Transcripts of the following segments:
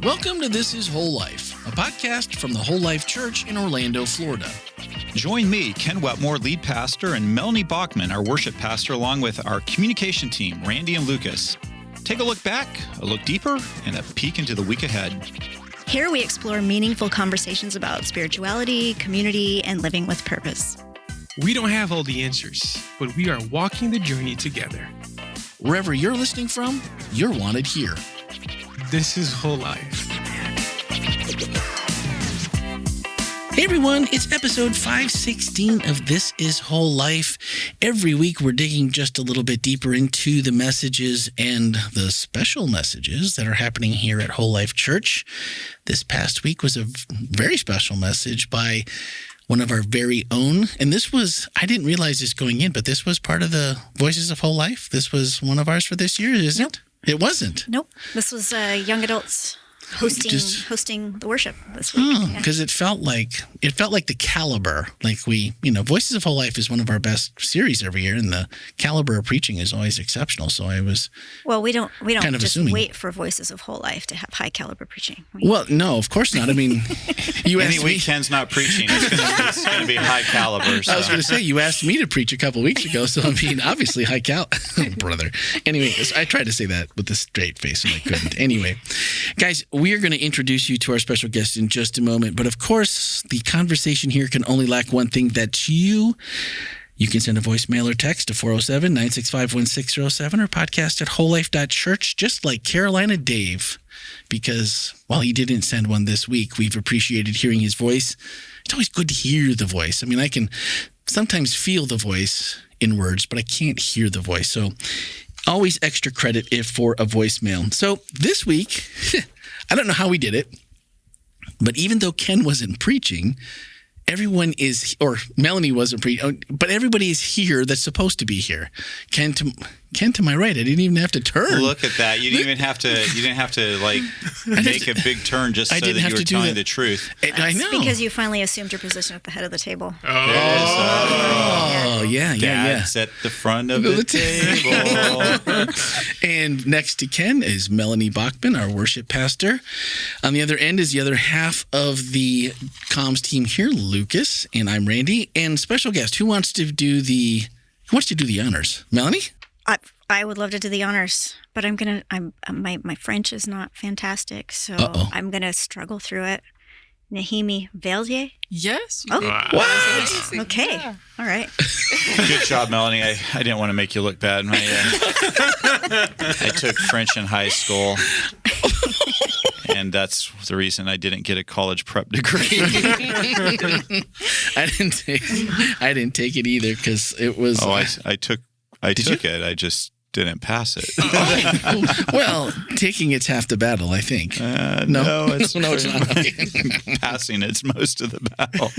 Welcome to This Is Whole Life, a podcast from the Whole Life Church in Orlando, Florida. Join me, Ken Wetmore, lead pastor, and Melanie Bachman, our worship pastor, along with our communication team, Randy and Lucas. Take a look back, a look deeper, and a peek into the week ahead. Here we explore meaningful conversations about spirituality, community, and living with purpose. We don't have all the answers, but we are walking the journey together. Wherever you're listening from, you're wanted here. This is Whole Life. Hey everyone, it's episode 516 of This Is Whole Life. Every week we're digging just a little bit deeper into the messages and the special messages that are happening here at Whole Life Church. This past week was a very special message by one of our very own. And this was, I didn't realize this going in, but this was part of the Voices of Whole Life. This was one of ours for this year, isn't it? It wasn't. Nope. This was young adults hosting the worship this week. Because it felt like the caliber, like Voices of Whole Life is one of our best series every year, and the caliber of preaching is always exceptional. So I was we don't kind of just assuming. Wait for Voices of Whole Life to have high caliber preaching. Well, no, of course not. I mean, you asked Any me. week Ken's not preaching, it's going to be high caliber. So. I was going to say, you asked me to preach a couple weeks ago, so I mean, obviously high cal, brother. Anyway, I tried to say that with a straight face, and I couldn't. Anyway, guys, we are going to introduce you to our special guest in just a moment. But of course, the conversation here can only lack one thing. That's you. You can send a voicemail or text to 407-965-1607 or podcast at wholelife.church, just like Carolina Dave. Because while he didn't send one this week, we've appreciated hearing his voice. It's always good to hear the voice. I mean, I can sometimes feel the voice in words, but I can't hear the voice. So always extra credit for a voicemail. So this week, I don't know how we did it, but even though Ken wasn't preaching, Melanie wasn't preaching, but everybody is here that's supposed to be here. Ken to my right. I didn't even have to turn. Look at that. You didn't have to make a big turn just so that you were telling the truth. I know. Because you finally assumed your position at the head of the table. Yeah. Dad's at the front of the table. And next to Ken is Melanie Bachman, our worship pastor. On the other end is the other half of the comms team here, Lucas, and I'm Randy. And special guest, who wants to do the honors? Melanie? I would love to do the honors, but my French is not fantastic, so I'm gonna struggle through it. Nehemie Verdier? Yes. Oh, what? Okay. Yeah. All right. Good job, Melanie. I didn't want to make you look bad. I took French in high school, and that's the reason I didn't get a college prep degree. I didn't take it either because it was. I took it. I just didn't pass it. Well, taking it's half the battle, I think. No, it's not. Passing it's most of the battle.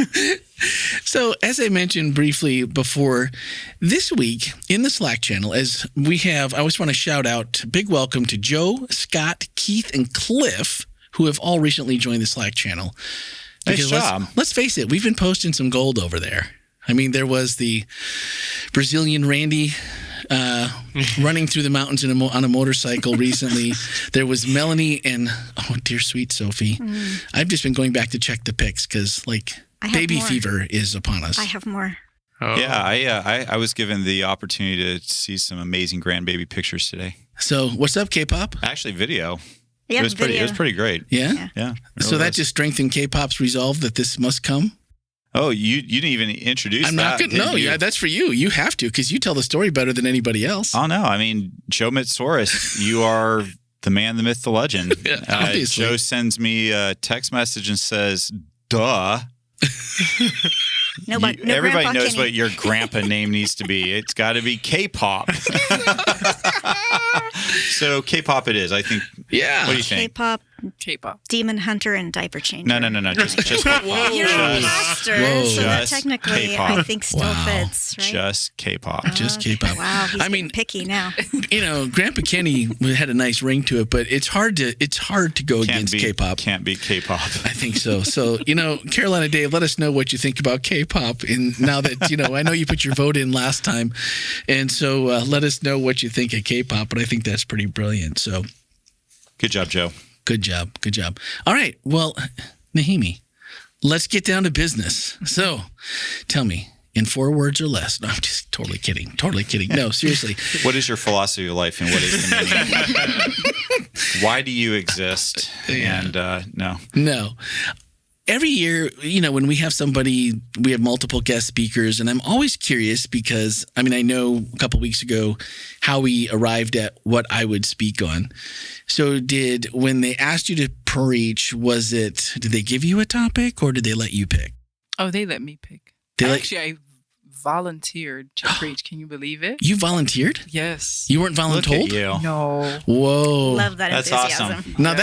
So, as I mentioned briefly before, this week in the Slack channel, I always want to shout out, big welcome to Joe, Scott, Keith, and Cliff, who have all recently joined the Slack channel. Nice job. Let's face it, we've been posting some gold over there. I mean, there was the Brazilian Randy running through the mountains on a motorcycle recently. There was Melanie and, dear sweet Sophie. I've just been going back to check the pics because, baby fever is upon us. I have more. Oh. Yeah, I was given the opportunity to see some amazing grandbaby pictures today. So, what's up, K-pop? Actually, video. Yeah, It was pretty great. Yeah? Yeah. So that just strengthened K-pop's resolve that this must come? Oh, you didn't even introduce I'm that. not going to. No, yeah, that's for you. You have to because you tell the story better than anybody else. Oh, no. I mean, Joe Mitsoris, you are the man, the myth, the legend. Yeah, obviously. Joe sends me a text message and says, duh. Everybody knows what your grandpa name needs to be. It's got to be K-pop. So K-pop it is, I think. Yeah. What do you think? K-pop, Demon Hunter, and Diaper Changer. No. Just K-pop. You're a pastor, so that technically K-pop. I think still fits, right? Just K-pop. Just K-pop. Wow, he's getting picky now. Grandpa Kenny had a nice ring to it, but it's hard to go against K-pop. Can't beat K-pop. I think so. So, Carolina Dave, let us know what you think about K-pop. And now that, I know you put your vote in last time. And so let us know what you think of K-pop. But I think that's pretty brilliant. So good job, Joe. Good job. Good job. All right. Well, Nehemie, let's get down to business. So tell me, in 4 words or less. No, I'm just totally kidding. Totally kidding. No, seriously. What is your philosophy of life and what is the meaning? Why do you exist? And No. Every year, when we have somebody, we have multiple guest speakers, and I'm always curious because, I know a couple weeks ago how we arrived at what I would speak on. So when they asked you to preach, did they give you a topic or did they let you pick? Oh, they let me pick. I volunteered to preach. Can you believe it? You volunteered? Yes. You weren't voluntold? Look at you. No. Whoa. Love that That's enthusiasm. awesome. Now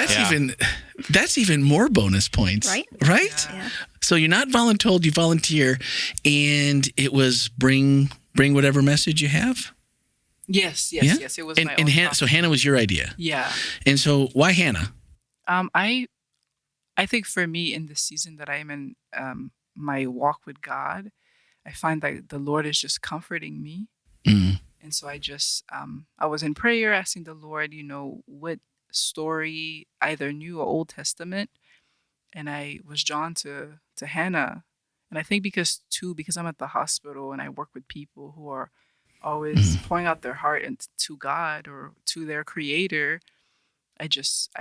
that's even more bonus points. Right? Right? Yeah. So you're not voluntold, you volunteer, and it was bring whatever message you have? Yes. It was my own topic. So Hannah was your idea. Yeah. And so why Hannah? I think for me in the season that I'm in, my walk with God, I find that the Lord is just comforting me. Mm. And so I just, I was in prayer asking the Lord, what story, either New or Old Testament. And I was drawn to Hannah. And I think because I'm at the hospital and I work with people who are always pouring out their heart to God or to their creator, I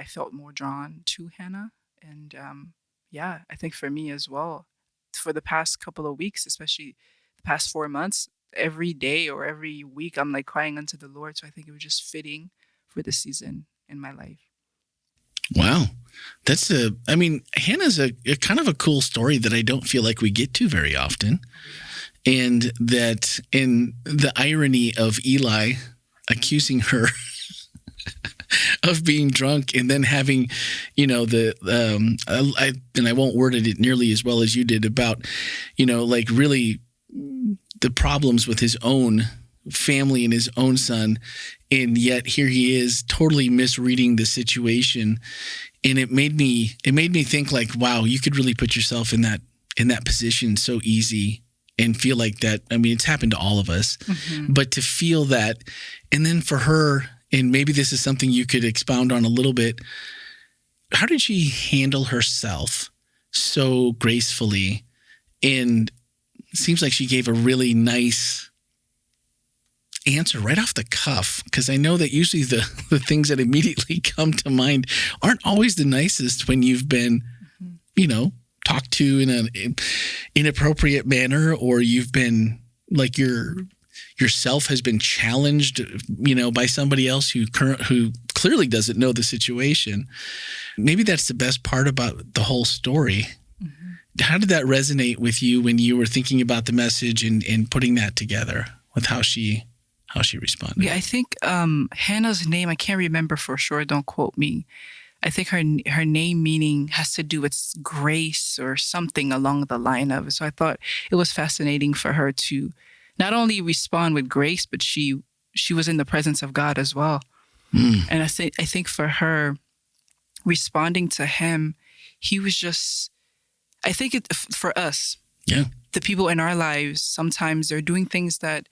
felt more drawn to Hannah. And I think for me as well, for the past couple of weeks, especially the past 4 months, every day or every week, I'm like crying unto the Lord. So I think it was just fitting for this season in my life. Wow. Hannah's a kind of a cool story that I don't feel like we get to very often. And that in the irony of Eli accusing her of being drunk and then having, I won't word it nearly as well as you did about, really the problems with his own family and his own son. And yet here he is totally misreading the situation. And it made me think like, wow, you could really put yourself in that position so easy and feel like that. It's happened to all of us, but to feel that, and then for her, and maybe this is something you could expound on a little bit. How did she handle herself so gracefully? And it seems like she gave a really nice answer right off the cuff. Because I know that usually the things that immediately come to mind aren't always the nicest when you've been, talked to in an inappropriate manner, or you've been like yourself has been challenged, by somebody else who clearly doesn't know the situation. Maybe that's the best part about the whole story. Mm-hmm. How did that resonate with you when you were thinking about the message and putting that together with how she responded? Yeah, I think Hannah's name, I can't remember for sure, don't quote me. I think her name meaning has to do with grace or something along the line of it. So I thought it was fascinating for her to not only respond with grace, but she was in the presence of God as well. And I think for her, responding to him, he was just, I think for us, the people in our lives, sometimes they're doing things that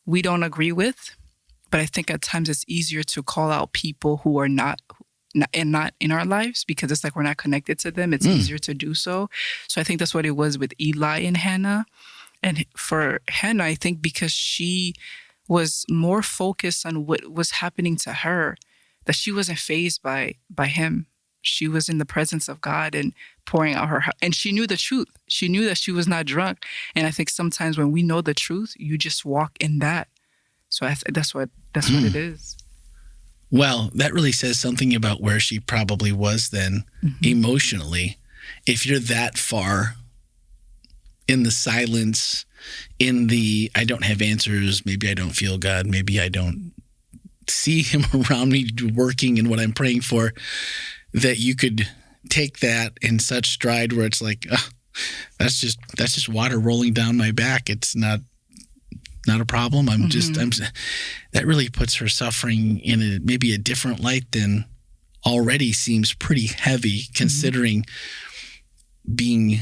we don't agree with, but I think at times it's easier to call out people who are not in our lives because it's like we're not connected to them. It's easier to do so. So I think that's what it was with Eli and Hannah. And for Hannah, I think because she was more focused on what was happening to her, that she wasn't fazed by him. She was in the presence of God and pouring out her heart. And she knew the truth. She knew that she was not drunk. And I think sometimes when we know the truth, you just walk in that. So that's what it is. Well, that really says something about where she probably was then emotionally. If you're that far in the silence, in the, I don't have answers, maybe I don't feel God, maybe I don't see him around me working in what I'm praying for, that you could take that in such stride where it's like, that's just water rolling down my back. It's not a problem. That really puts her suffering in maybe a different light than already seems pretty heavy, considering being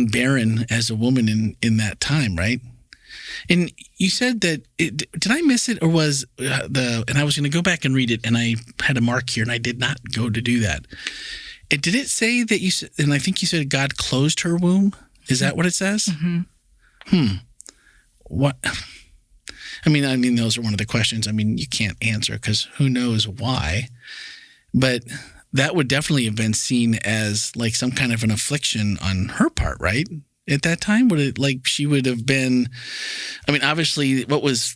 barren as a woman in that time, right? And you said that, did I miss it, or was and I was going to go back and read it, and I had a mark here, and I did not go to do that. Did it say that you, and I think you said God closed her womb? Is that what it says? Mm-hmm. What? I mean, those are one of the questions. I mean, you can't answer because who knows why, but that would definitely have been seen as like some kind of an affliction on her part, right? At that time, would it, like, she would have been, I mean, obviously, was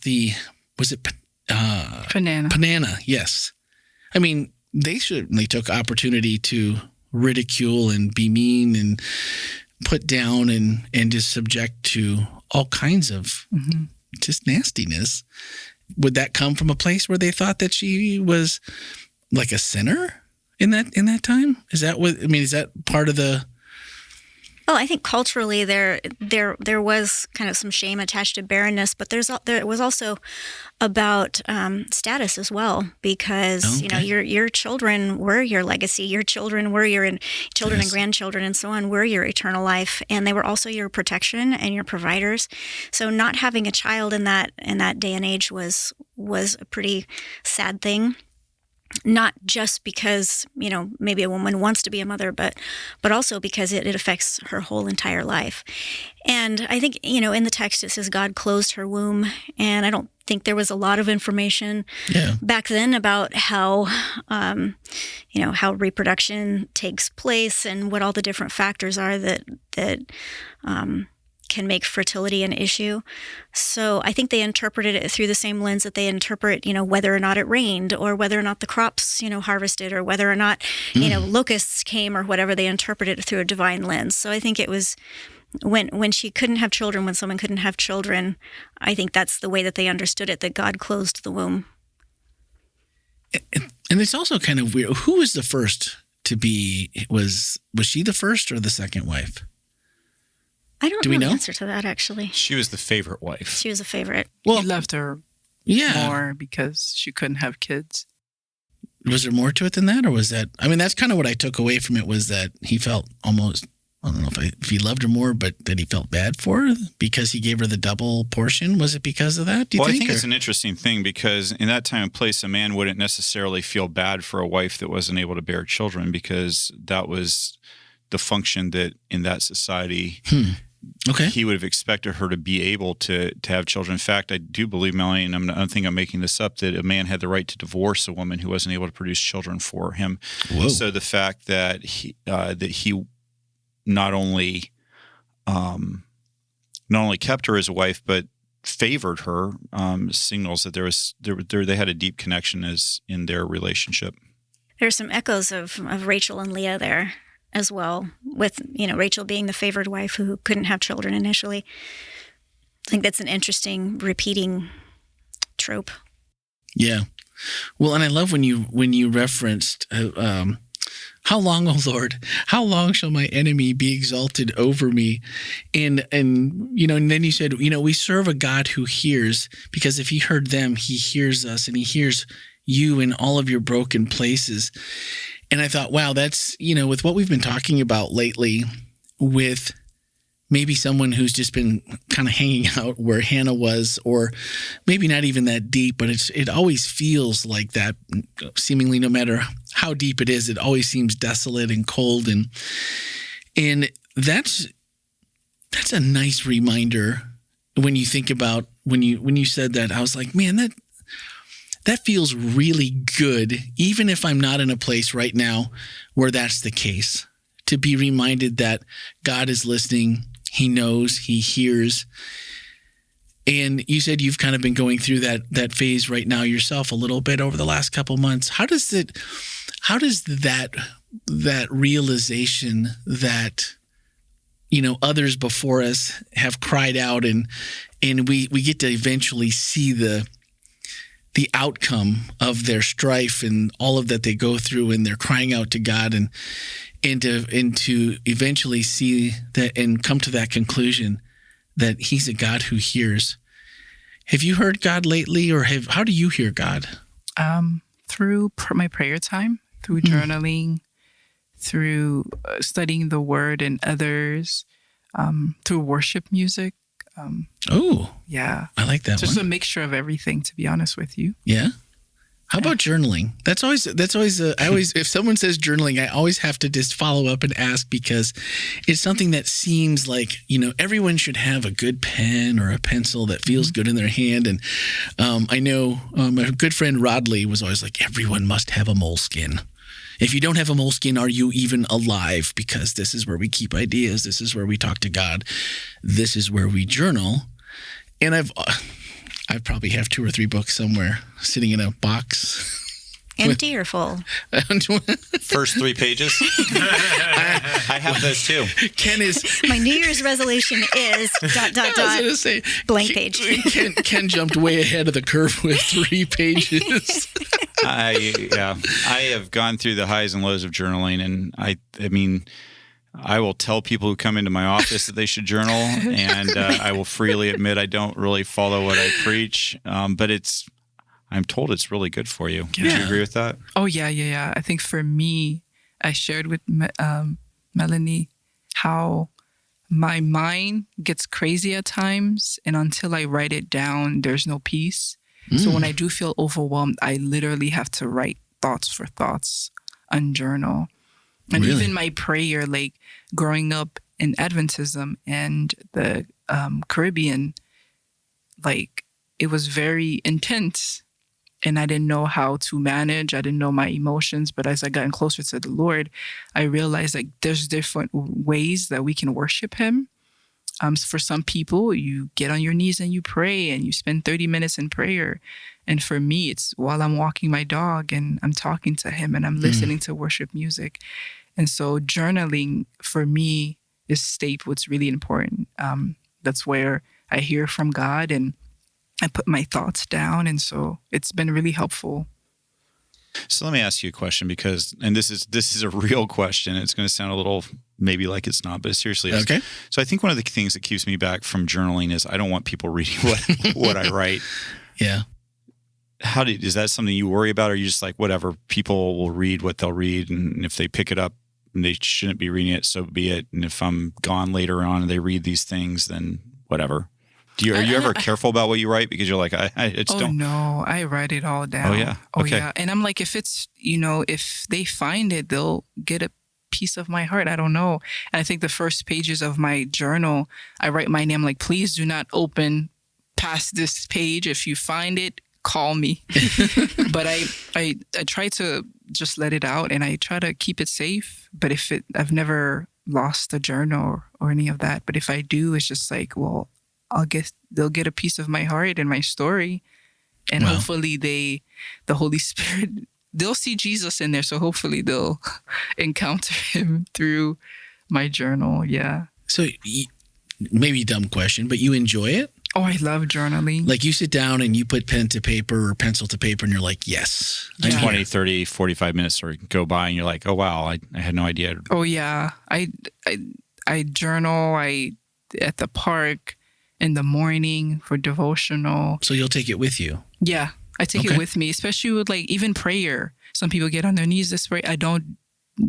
it Panana? Yes. I mean, they certainly took opportunity to ridicule and be mean and put down and just subject to all kinds of just nastiness. Would that come from a place where they thought that she was like a sinner in that time? Is that what, I mean, is that part of the... Well, I think culturally there was kind of some shame attached to barrenness, but there was also about status as well, because your children were your legacy, your children were your children and grandchildren and so on were your eternal life, and they were also your protection and your providers. So not having a child in that day and age was a pretty sad thing. Not just because, maybe a woman wants to be a mother, but also because it affects her whole entire life. And I think, in the text it says God closed her womb. And I don't think there was a lot of information back then about how, how reproduction takes place and what all the different factors are that can make fertility an issue. So I think they interpreted it through the same lens that they interpret, whether or not it rained, or whether or not the crops, harvested, or whether or not, locusts came, or whatever. They interpreted it through a divine lens. So I think it was when she couldn't have children, when someone couldn't have children, I think that's the way that they understood it, that God closed the womb. And it's also kind of weird. Who was the first to be, was she the first or the second wife? I don't know the answer to that, actually. She was the favorite wife. She was a favorite. Well, he loved her more because she couldn't have kids. Was there more to it than that, or was that... I mean, that's kind of what I took away from it, was that he felt almost... I don't know if he loved her more, but that he felt bad for her because he gave her the double portion. Was it because of that, do you think? I think it's an interesting thing, because in that time and place, a man wouldn't necessarily feel bad for a wife that wasn't able to bear children, because that was the function that in that society... Okay. He would have expected her to be able to have children. In fact, I do believe, Melanie, and I don't think I'm making this up, that a man had the right to divorce a woman who wasn't able to produce children for him. Whoa. So the fact that he not only kept her as a wife, but favored her, signals that they had a deep connection in their relationship. There's some echoes of Rachel and Leah there as well, with Rachel being the favored wife who couldn't have children initially. I think that's an interesting repeating trope. Yeah. Well, and I love when you referenced how long, O Lord, how long shall my enemy be exalted over me? And then you said, we serve a God who hears, because if he heard them, he hears us, and he hears you in all of your broken places. And I thought, wow, that's, with what we've been talking about lately, with maybe someone who's just been kind of hanging out where Hannah was, or maybe not even that deep, but it always feels like that, seemingly no matter how deep it is, it always seems desolate and cold. And that's a nice reminder when you think about, when you said that, I was like, man, that feels really good, even if I'm not in a place right now where that's the case, to be reminded that God is listening, he knows, he hears. And you said you've kind of been going through that phase right now yourself a little bit over the last couple months. How does that realization that, others before us have cried out, and we get to eventually see the outcome of their strife and all of that they go through, and they're crying out to God, and to eventually see that and come to that conclusion that he's a God who hears. Have you heard God lately, or how do you hear God? Through my prayer time, through journaling, through studying the Word and others, through worship music. Yeah. I like that Just one. a mixture of everything, to be honest with you. Yeah. How about journaling? That's always, if someone says journaling, I always have to just follow up and ask, because it's something that seems like, everyone should have a good pen or a pencil that feels good in their hand. And I know my good friend Herdley was always like, everyone must have a moleskin. If you don't have a moleskin, are you even alive? Because this is where we keep ideas. This is where we talk to God. This is where we journal. And I probably have 2 or 3 books somewhere sitting in a box. Empty or full? First 3 pages. I have those too. Ken is. My New Year's resolution is ... I was going to say blank page. Ken jumped way ahead of the curve with 3 pages. I have gone through the highs and lows of journaling, and I mean, I will tell people who come into my office that they should journal, and I will freely admit I don't really follow what I preach, but I'm told it's really good for you. Yeah. Would you agree with that? Oh, yeah. I think for me, I shared with Melanie how my mind gets crazy at times, and until I write it down, there's no peace. So when I do feel overwhelmed, I literally have to write thoughts for thoughts and journal. And Really? even my prayer, like growing up in Adventism and the Caribbean, like it was very intense, and I didn't know how to manage. I didn't know my emotions. But as I gotten closer to the Lord, I realized like there's different ways that we can worship Him. For some people, you get on your knees and you pray and you spend 30 minutes in prayer. And for me, it's while I'm walking my dog and I'm talking to Him and I'm listening to worship music. And so journaling for me is what's really important. That's where I hear from God and I put my thoughts down. And so it's been really helpful. So let me ask you a question, and this is a real question. It's going to sound a little maybe like it's not, but it seriously is. Okay. So I think one of the things that keeps me back from journaling is I don't want people reading what I write. Yeah. Is that something you worry about, or are you just like, whatever, people will read what they'll read, and if they pick it up and they shouldn't be reading it, so be it. And if I'm gone later on and they read these things, then whatever. Are you ever careful about what you write, because you're like, I just don't? No, I write it all down. Oh yeah. Okay. Yeah. And I'm like, if it's, if they find it, they'll get a piece of my heart. I don't know. And I think the first pages of my journal, I write my name, like, please do not open past this page. If you find it, call me. But I try to just let it out, and I try to keep it safe. But I've never lost a journal or any of that. But if I do, it's just like, well, they'll get a piece of my heart and my story, and hopefully the Holy Spirit, they'll see Jesus in there. So hopefully they'll encounter Him through my journal. Yeah. So maybe dumb question, but you enjoy it? Oh, I love journaling. Like you sit down and you put pen to paper or pencil to paper and you're like, yes. Yeah. 20, 30, 45 minutes or go by and you're like, oh, wow, I had no idea. Oh, yeah. I journal at the park in the morning for devotional. So you'll take it with you? Yeah, I take it with me, especially with like even prayer. Some people get on their knees this way. I don't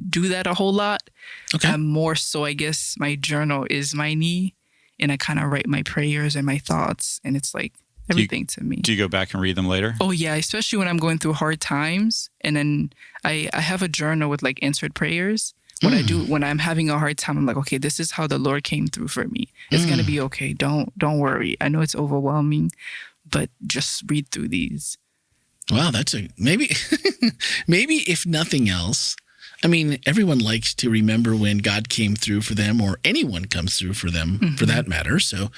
do that a whole lot. Okay. More so, I guess my journal is my knee, and I kind of write my prayers and my thoughts, and it's like everything to me. Do you go back and read them later? Oh yeah, especially when I'm going through hard times, and then I have a journal with like answered prayers. What I do when I'm having a hard time, I'm like, okay, this is how the Lord came through for me. It's gonna be okay. Don't worry. I know it's overwhelming, but just read through these. Wow, maybe if nothing else. I mean, everyone likes to remember when God came through for them, or anyone comes through for them, for that matter. So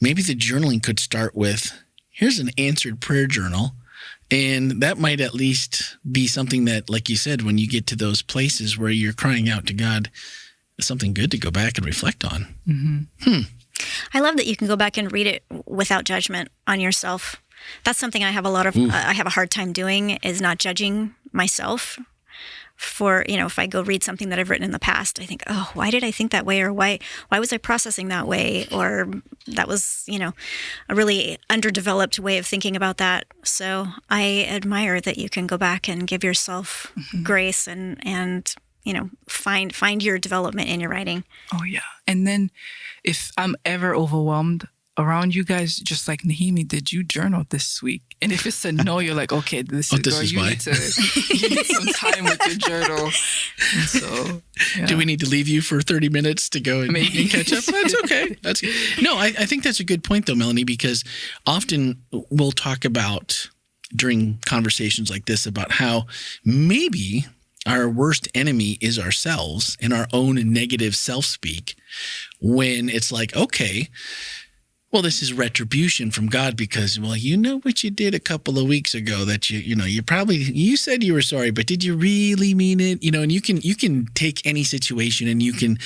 maybe the journaling could start with, here's an answered prayer journal. And that might at least be something that, like you said, when you get to those places where you're crying out to God, something good to go back and reflect on. I love that you can go back and read it without judgment on yourself. That's something I have I have a hard time doing, is not judging myself for, if I go read something that I've written in the past. I think, oh, why did I think that way? Or why was I processing that way? Or that was, a really underdeveloped way of thinking about that. So I admire that you can go back and give yourself grace and find your development in your writing. Oh yeah. And then if I'm ever overwhelmed, around you guys, just like, Nehemie, did you journal this week? And if it's a no, you're like, okay, this is why. You need some time with your journal. And so, yeah. Do we need to leave you for 30 minutes to go and catch up? That's okay. That's good. No, I think that's a good point though, Melanie, because often we'll talk about during conversations like this about how maybe our worst enemy is ourselves and our own negative self-speak, when it's like, okay, well, this is retribution from God because, well, you know what you did a couple of weeks ago that you said you were sorry, but did you really mean it? And you can take any situation and you can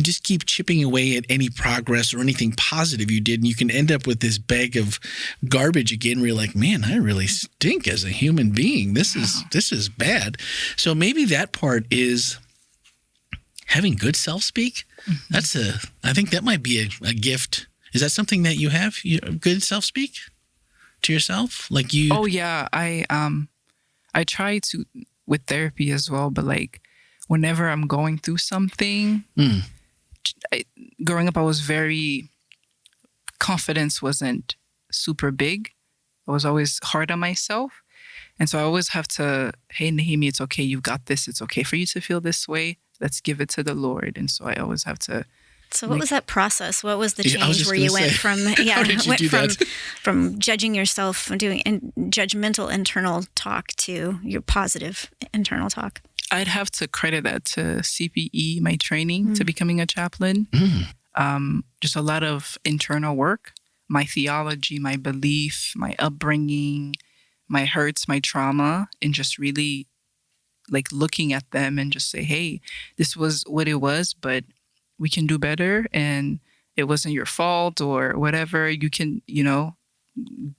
just keep chipping away at any progress or anything positive you did. And you can end up with this bag of garbage again where you're like, man, I really stink as a human being. This is bad. So maybe that part is having good self-speak. Mm-hmm. I think that might be a gift. Is that something that you have? Good self-speak to yourself? Like you? Oh yeah, I try to with therapy as well. But like whenever I'm going through something, growing up, I was confidence wasn't super big. I was always hard on myself, and so I always have to. Hey, Nehemie, it's okay. You've got this. It's okay for you to feel this way. Let's give it to the Lord. And so I always have to. So what was that process? What was the change where you went from from judging yourself and doing judgmental internal talk to your positive internal talk? I'd have to credit that to CPE, my training to becoming a chaplain. Just a lot of internal work, my theology, my belief, my upbringing, my hurts, my trauma, and just really like looking at them and just say, hey, this was what it was, but we can do better, and it wasn't your fault or whatever. You can,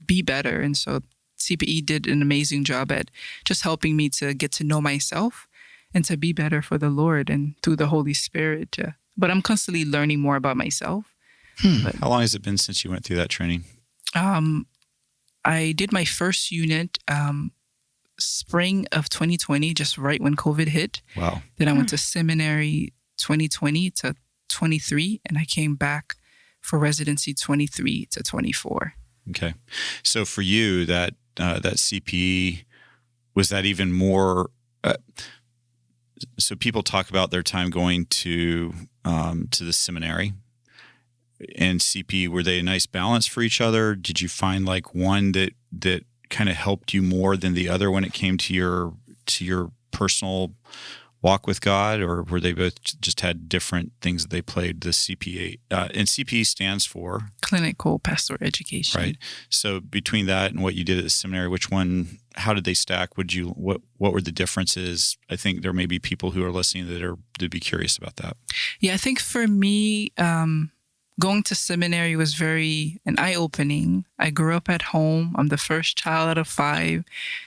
be better. And so CPE did an amazing job at just helping me to get to know myself and to be better for the Lord and through the Holy Spirit. But I'm constantly learning more about myself. But, how long has it been since you went through that training? I did my first unit spring of 2020, just right when COVID hit. Wow. Then I went to seminary 2020 to 23, and I came back for residency 23 to 24. Okay. So for you, that CPE, was that even more, so people talk about their time going to the seminary and CPE. Were they a nice balance for each other? Did you find like one that kind of helped you more than the other when it came to your personal walk with God, or were they both just had different things that they played? The CPA and CPE stands for Clinical Pastoral Education, right? So between that and what you did at the seminary, which one? How did they stack? What were the differences? I think there may be people who are listening that'd be curious about that. Yeah, I think for me, going to seminary was very an eye-opening. I grew up at home. I'm the first child out of 5.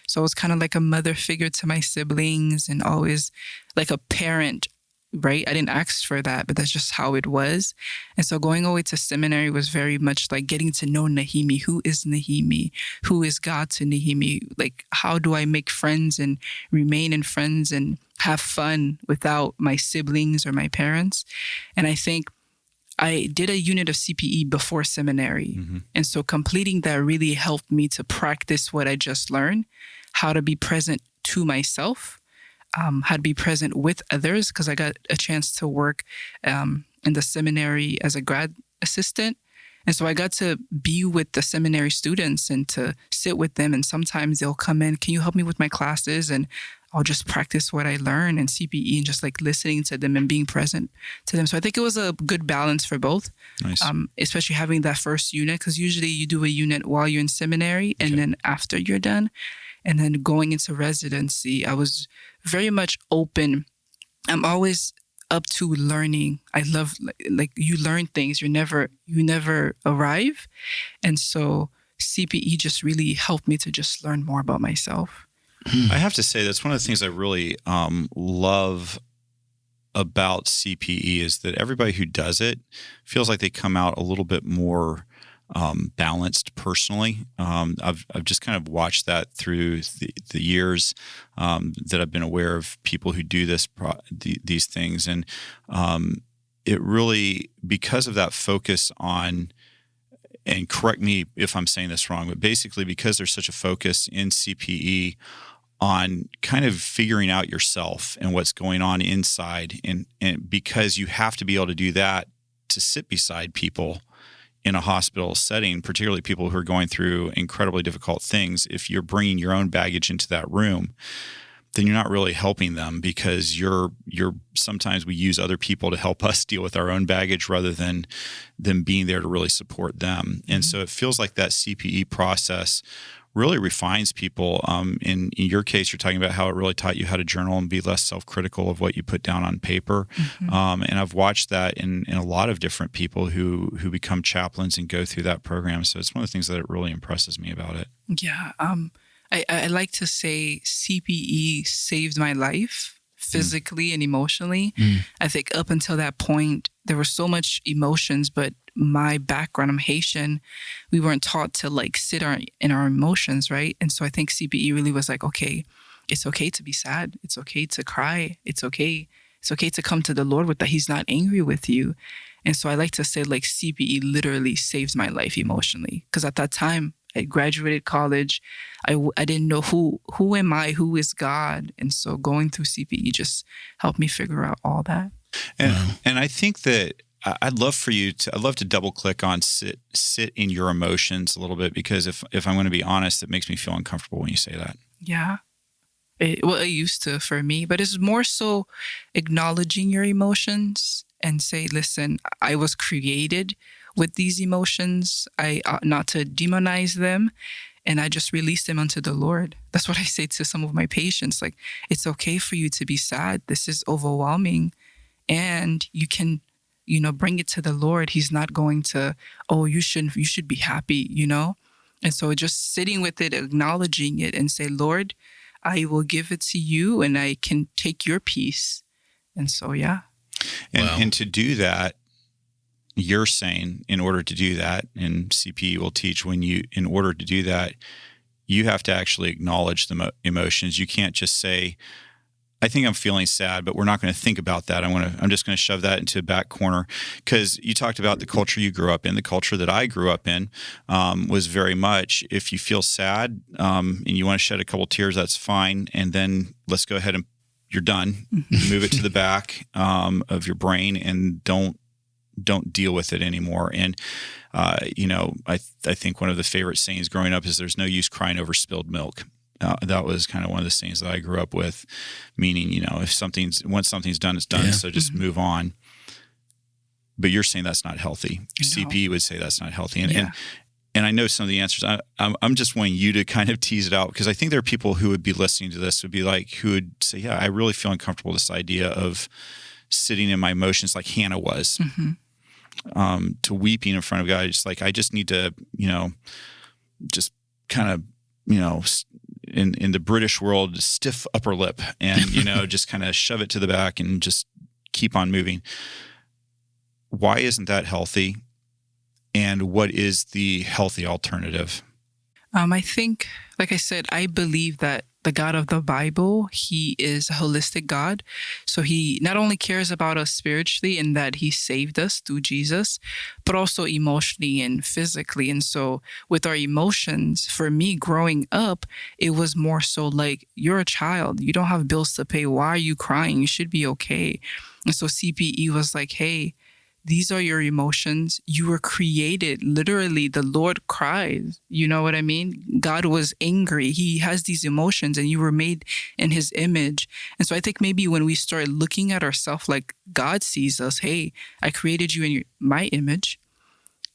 So I was kind of like a mother figure to my siblings and always like a parent, right? I didn't ask for that, but that's just how it was. And so going away to seminary was very much like getting to know Nehemie. Who is Nehemie? Who is God to Nehemie? Like, how do I make friends and remain in friends and have fun without my siblings or my parents? And I think I did a unit of CPE before seminary. Mm-hmm. And so completing that really helped me to practice what I just learned, how to be present to myself, how to be present with others, because I got a chance to work in the seminary as a grad assistant. And so I got to be with the seminary students and to sit with them. And sometimes they'll come in, can you help me with my classes? And I'll just practice what I learn in CPE and just like listening to them and being present to them. So I think it was a good balance for both, nice. Especially having that first unit, because usually you do a unit while you're in seminary and then after you're done. And then going into residency, I was very much open. I'm always up to learning. I love like you learn things. You never arrive. And so CPE just really helped me to just learn more about myself. I have to say that's one of the things I really love about CPE is that everybody who does it feels like they come out a little bit more balanced personally. I've just kind of watched that through the years that I've been aware of people who do these things, and it really, because of that focus on and correct me if I'm saying this wrong, but basically because there's such a focus in CPE on kind of figuring out yourself and what's going on inside, and because you have to be able to do that to sit beside people in a hospital setting, particularly people who are going through incredibly difficult things. If you're bringing your own baggage into that room, then you're not really helping them, because you're sometimes we use other people to help us deal with our own baggage rather than them being there to really support them. And so it feels like that CPE process really refines people. In your case, you're talking about how it really taught you how to journal and be less self-critical of what you put down on paper. And I've watched that in a lot of different people who become chaplains and go through that program. So it's one of the things that it really impresses me about it. Yeah. I like to say CPE saved my life physically and emotionally. I think up until that point, there was so much emotions, but my background, I'm Haitian, we weren't taught to like sit in our emotions, right? And so I think CPE really was like, okay, it's okay to be sad. It's okay to cry. It's okay. It's okay to come to the Lord with that. He's not angry with you. And so I like to say like CPE literally saves my life emotionally. Because at that time, I graduated college. I didn't know who am I, who is God. And so going through CPE just helped me figure out all that. And I think that I'd love to double click on sit in your emotions a little bit, because if I'm going to be honest, it makes me feel uncomfortable when you say that. Yeah. It used to for me, but it's more so acknowledging your emotions and say, listen, I was created with these emotions. I ought not to demonize them, and I just release them unto the Lord. That's what I say to some of my patients. Like, it's okay for you to be sad. This is overwhelming, and you can, bring it to the Lord. He's not going to, you should be happy, And so just sitting with it, acknowledging it, and say, Lord, I will give it to you, and I can take your peace. And so, yeah. And to do that, you're saying in order to do that, and CPE will teach in order to do that, you have to actually acknowledge the emotions. You can't just say, I think I'm feeling sad, but we're not going to think about that. I'm just going to shove that into a back corner. Because you talked about the culture you grew up in. The culture that I grew up in was very much, if you feel sad and you want to shed a couple tears, that's fine. And then let's go ahead and you're done. Move it to the back of your brain and don't deal with it anymore. And, I think one of the favorite sayings growing up is there's no use crying over spilled milk. That was kind of one of the things that I grew up with, meaning, once something's done, it's done. Yeah. So just move on. But you're saying that's not healthy. CPE would say that's not healthy. And I know some of the answers. I'm just wanting you to kind of tease it out, because I think there are people who would be listening to this who would say, yeah, I really feel uncomfortable with this idea of sitting in my emotions like Hannah was, to weeping in front of God. I just need to, just kind of, in the British world, stiff upper lip and, just kind of shove it to the back and just keep on moving. Why isn't that healthy? And what is the healthy alternative? I think, like I said, I believe that the God of the Bible, he is a holistic God. So he not only cares about us spiritually in that he saved us through Jesus, but also emotionally and physically. And so with our emotions, for me growing up, it was more so like, you're a child. You don't have bills to pay. Why are you crying? You should be okay. And so CPE was like, hey, these are your emotions. You were created. Literally, the Lord cries. You know what I mean? God was angry. He has these emotions, and you were made in his image. And so I think maybe when we start looking at ourselves like God sees us, hey, I created you in my image.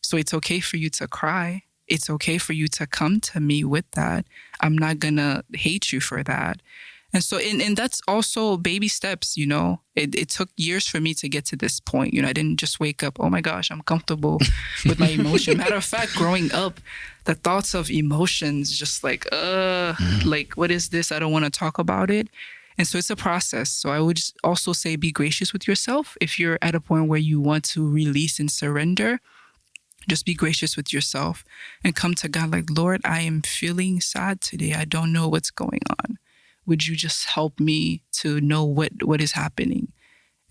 So it's okay for you to cry. It's okay for you to come to me with that. I'm not going to hate you for that. And so, and that's also baby steps, It took years for me to get to this point. I didn't just wake up, oh my gosh, I'm comfortable with my emotion. Matter of fact, growing up, the thoughts of emotions, just like what is this? I don't want to talk about it. And so it's a process. So I would just also say be gracious with yourself. If you're at a point where you want to release and surrender, just be gracious with yourself and come to God like, Lord, I am feeling sad today. I don't know what's going on. Would you just help me to know what is happening?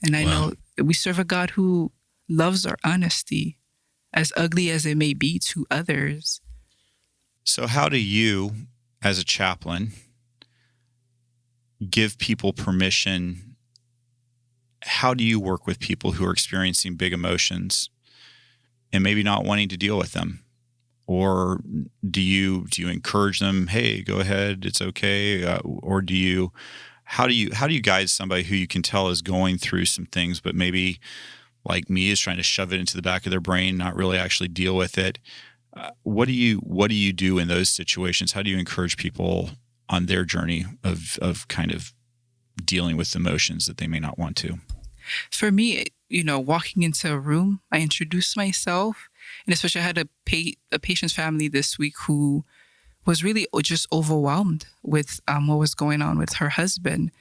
And I know we serve a God who loves our honesty. as ugly as it may be to others. So how do you, as a chaplain, give people permission? How do you work with people who are experiencing big emotions and maybe not wanting to deal with them? Or do you encourage them, hey, go ahead, it's okay? Or how do you guide somebody who you can tell is going through some things, but maybe like me is trying to shove it into the back of their brain, not really actually deal with it? What do you do in those situations? How do you encourage people on their journey of kind of dealing with emotions that they may not want to? For me, walking into a room, I introduce myself, and especially I had a patient's family this week who was really just overwhelmed with what was going on with her husband.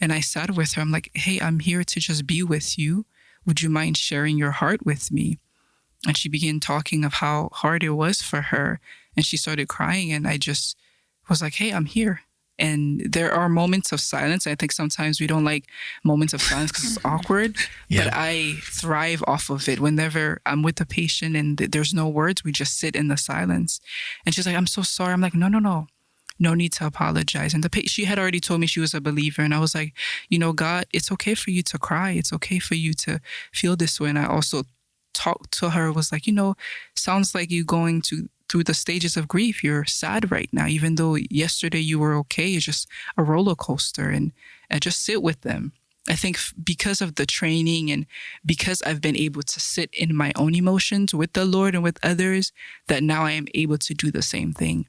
And I sat with her. I'm like, hey, I'm here to just be with you. Would you mind sharing your heart with me? And she began talking of how hard it was for her. And she started crying. And I just was like, hey, I'm here. And there are moments of silence. I think sometimes we don't like moments of silence because it's awkward, but I thrive off of it. Whenever I'm with a patient and there's no words, we just sit in the silence. And she's like, I'm so sorry. I'm like, no need to apologize. And she had already told me she was a believer. And I was like, God, it's okay for you to cry. It's okay for you to feel this way. And I also talked to her, was like, sounds like you going through the stages of grief. You're sad right now, even though yesterday you were okay. It's just a roller coaster, and just sit with them. I think because of the training and because I've been able to sit in my own emotions with the Lord and with others, that now I am able to do the same thing.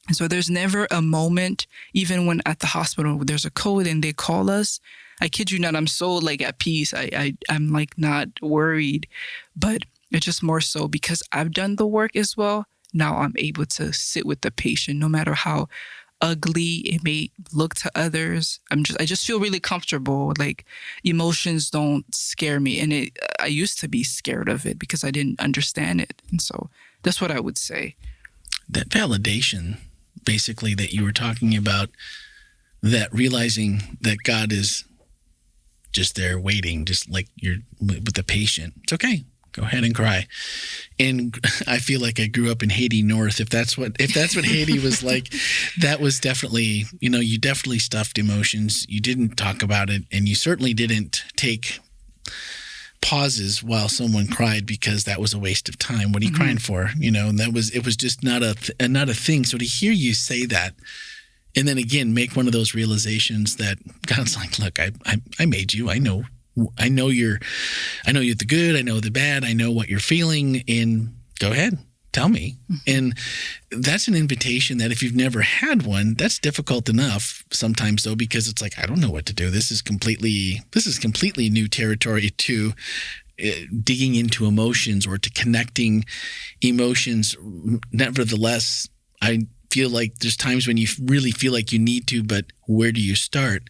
And so there's never a moment, even when at the hospital, there's a code and they call us. I kid you not, I'm so at peace. I'm not worried, but it's just more so because I've done the work as well. Now I'm able to sit with the patient, no matter how ugly it may look to others. I just feel really comfortable. Emotions don't scare me. And I used to be scared of it because I didn't understand it. And so that's what I would say. That validation, basically, that you were talking about, that realizing that God is just there waiting, just like you're with the patient. It's okay. Go ahead and cry. And I feel like I grew up in Haiti North. If that's what Haiti was like, that was definitely, you definitely stuffed emotions. You didn't talk about it, and you certainly didn't take pauses while someone cried, because that was a waste of time. What are you crying for? And it was just not a thing. So to hear you say that, and then again make one of those realizations that God's like, look, I made you. I know you're the good, I know the bad, I know what you're feeling, and go ahead, tell me. And that's an invitation that if you've never had one, that's difficult enough sometimes, though, because it's like, I don't know what to do. This is completely new territory to digging into emotions or to connecting emotions. Nevertheless, I feel like there's times when you really feel like you need to, but where do you start?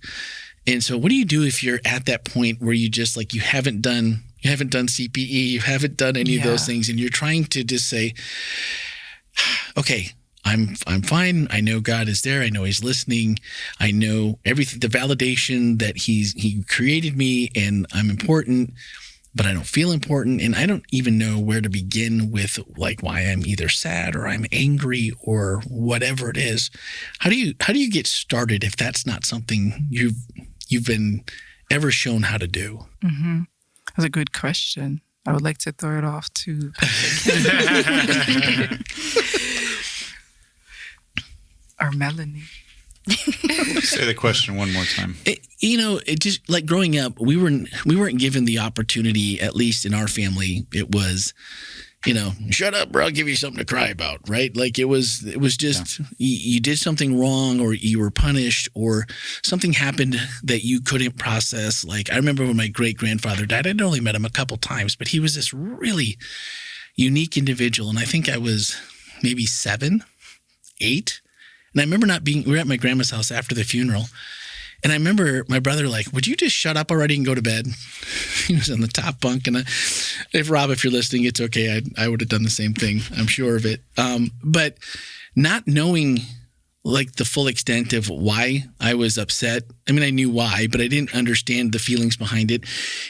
And so what do you do if you're at that point where you just you haven't done CPE, you haven't done any of those things, and you're trying to just say, okay, I'm fine. I know God is there. I know He's listening. I know everything, the validation that He created me and I'm important, but I don't feel important. And I don't even know where to begin with why I'm either sad or I'm angry or whatever it is. How do you get started if that's not something you've been ever shown how to do? Mm-hmm. That's a good question. I would like to throw it off to or Melanie. Say the question one more time. It just growing up, we weren't given the opportunity, at least in our family. It was, shut up, or I'll give you something to cry about, right? It was just you did something wrong, or you were punished, or something happened that you couldn't process. I remember when my great grandfather died. I'd only met him a couple times, but he was this really unique individual, and I think I was maybe 7, 8. And I remember we were at my grandma's house after the funeral. And I remember my brother would you just shut up already and go to bed? He was on the top bunk. And Rob, if you're listening, it's okay. I would have done the same thing. I'm sure of it. But not knowing the full extent of why I was upset. I mean, I knew why, but I didn't understand the feelings behind it.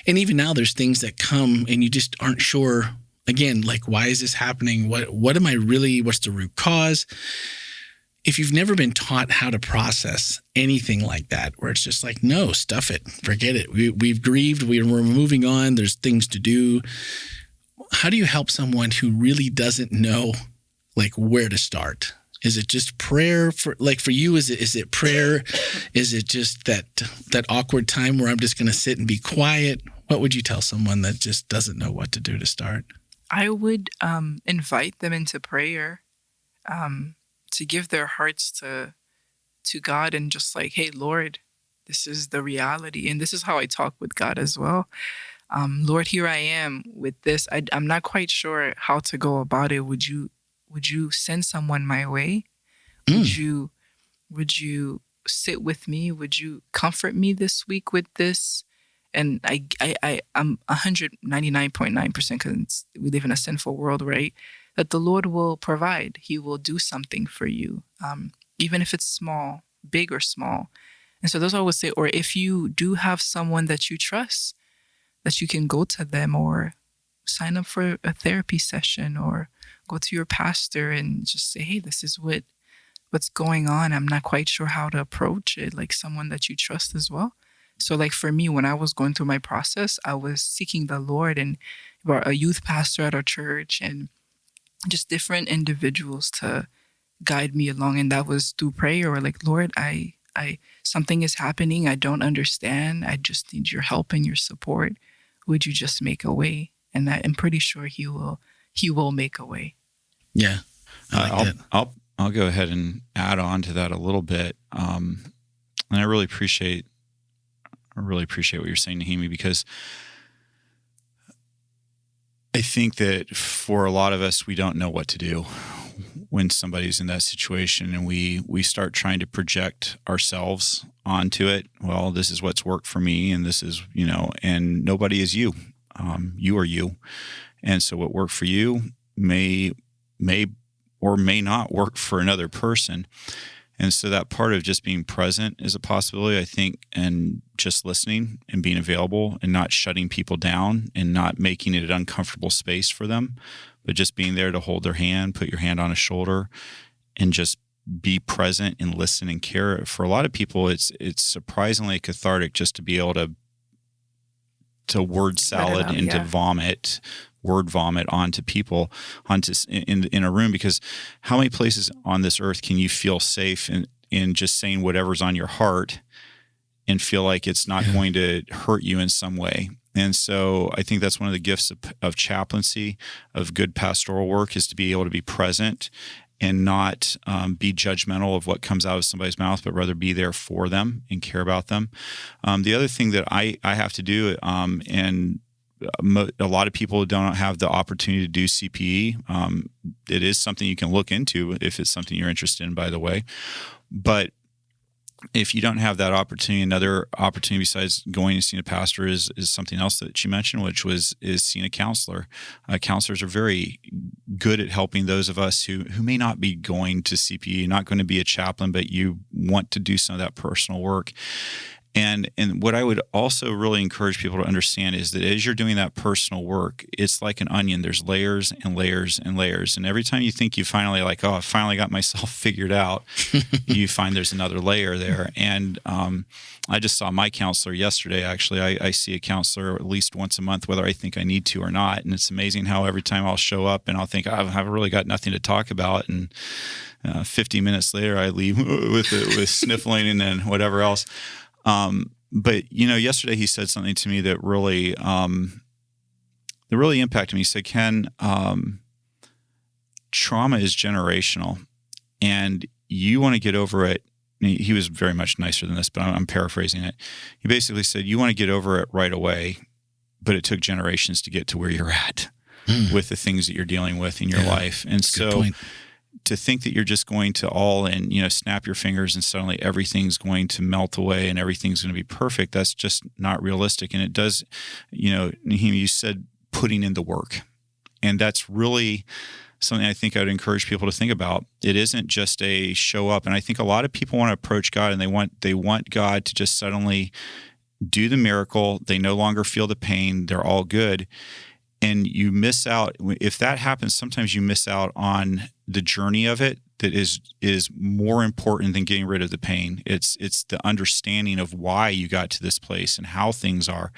And even now there's things that come and you just aren't sure again, like, why is this happening? What am I really, what's the root cause? If you've never been taught how to process anything like that, where it's just like, no, stuff it, forget it. We've grieved, we're moving on, there's things to do. How do you help someone who really doesn't know, like, where to start? Is it just prayer for you? Is it prayer? Is it just that awkward time where I'm just going to sit and be quiet? What would you tell someone that just doesn't know what to do to start? I would invite them into prayer, to give their hearts to God, and just like, hey, Lord, this is the reality. And this is how I talk with God as well. Lord, here I am with this. I'm not quite sure how to go about it. Would you send someone my way? Would you sit with me? Would you comfort me this week with this? And I'm 199.9%, because we live in a sinful world, right? That the Lord will provide. He will do something for you, even if it's small, big or small. And so those I would say, or if you do have someone that you trust, that you can go to them, or sign up for a therapy session, or go to your pastor and just say, hey, this is what's going on. I'm not quite sure how to approach it, like someone that you trust as well. So like for me, when I was going through my process, I was seeking the Lord, and a youth pastor at our church and just different individuals to guide me along. And that was through prayer, or like, Lord, I something is happening. I don't understand. I just need your help and your support. Would you just make a way? And I'm pretty sure he will make a way. Yeah. I'll go ahead and add on to that a little bit. And I really appreciate what you're saying, Nehemie, because I think that for a lot of us, we don't know what to do when somebody's in that situation, and we start trying to project ourselves onto it. Well, this is what's worked for me, and this is, and nobody is you. You are you. And so what worked for you may or may not work for another person. And so that part of just being present is a possibility, I think, and just listening and being available and not shutting people down and not making it an uncomfortable space for them, but just being there to hold their hand, put your hand on a shoulder, and just be present and listen and care. For a lot of people, it's surprisingly cathartic just to be able to word salad and to word vomit onto people, in a room, because how many places on this earth can you feel safe in just saying whatever's on your heart and feel like it's not going to hurt you in some way? And so I think that's one of the gifts of chaplaincy, of good pastoral work, is to be able to be present and not be judgmental of what comes out of somebody's mouth, but rather be there for them and care about them. The other thing that I have to do, and a lot of people don't have the opportunity to do CPE. It is something you can look into if it's something you're interested in, by the way. But if you don't have that opportunity, another opportunity besides going and seeing a pastor is something else that she mentioned, which is seeing a counselor. Counselors are very good at helping those of us who may not be going to CPE, not going to be a chaplain, but you want to do some of that personal work. And what I would also really encourage people to understand is that as you're doing that personal work, it's like an onion. There's layers and layers and layers. And every time you think you finally I finally got myself figured out, you find there's another layer there. And I just saw my counselor yesterday, actually. I see a counselor at least once a month, whether I think I need to or not. And it's amazing how every time I'll show up and I'll think I've really got nothing to talk about. And 50 minutes later, I leave with sniffling and then whatever else. But yesterday he said something to me that really impacted me. He said, Ken, trauma is generational, and you want to get over it. He was very much nicer than this, but I'm paraphrasing it. He basically said, you want to get over it right away, but it took generations to get to where you're at with the things that you're dealing with in your life. And so to think that you're just going to snap your fingers and suddenly everything's going to melt away and everything's going to be perfect, that's just not realistic. And it does, Nehemie, you said putting in the work. And that's really something I think I'd encourage people to think about. It isn't just a show up. And I think a lot of people want to approach God and they want God to just suddenly do the miracle. They no longer feel the pain. They're all good. and you miss out. If that happens, sometimes you miss out on the journey of it that is more important than getting rid of the pain. It's the understanding of why you got to this place and how things are.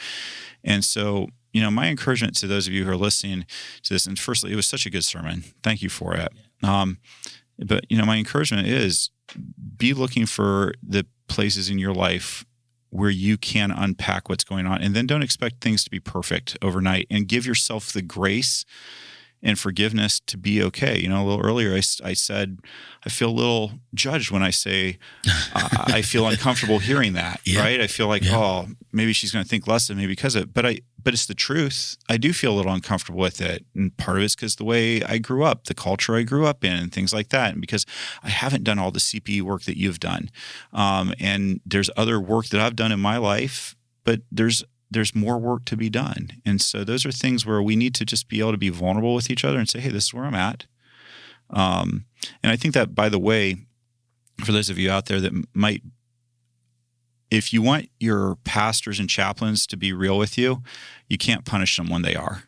And so, my encouragement to those of you who are listening to this, and firstly, it was such a good sermon. Thank you for it. But my encouragement is be looking for the places in your life where you can unpack what's going on, and then don't expect things to be perfect overnight, and give yourself the grace and forgiveness to be okay. A little earlier, I said, I feel a little judged when I say I feel uncomfortable hearing that, right? I feel like, oh, maybe she's going to think less of me because of it. But it's the truth. I do feel a little uncomfortable with it. And part of it's because the way I grew up, the culture I grew up in, and things like that. And because I haven't done all the CPE work that you've done. And there's other work that I've done in my life, but there's more work to be done. And so those are things where we need to just be able to be vulnerable with each other and say, hey, this is where I'm at. And I think that, by the way, for those of you out there that might, if you want your pastors and chaplains to be real with you, you can't punish them when they are.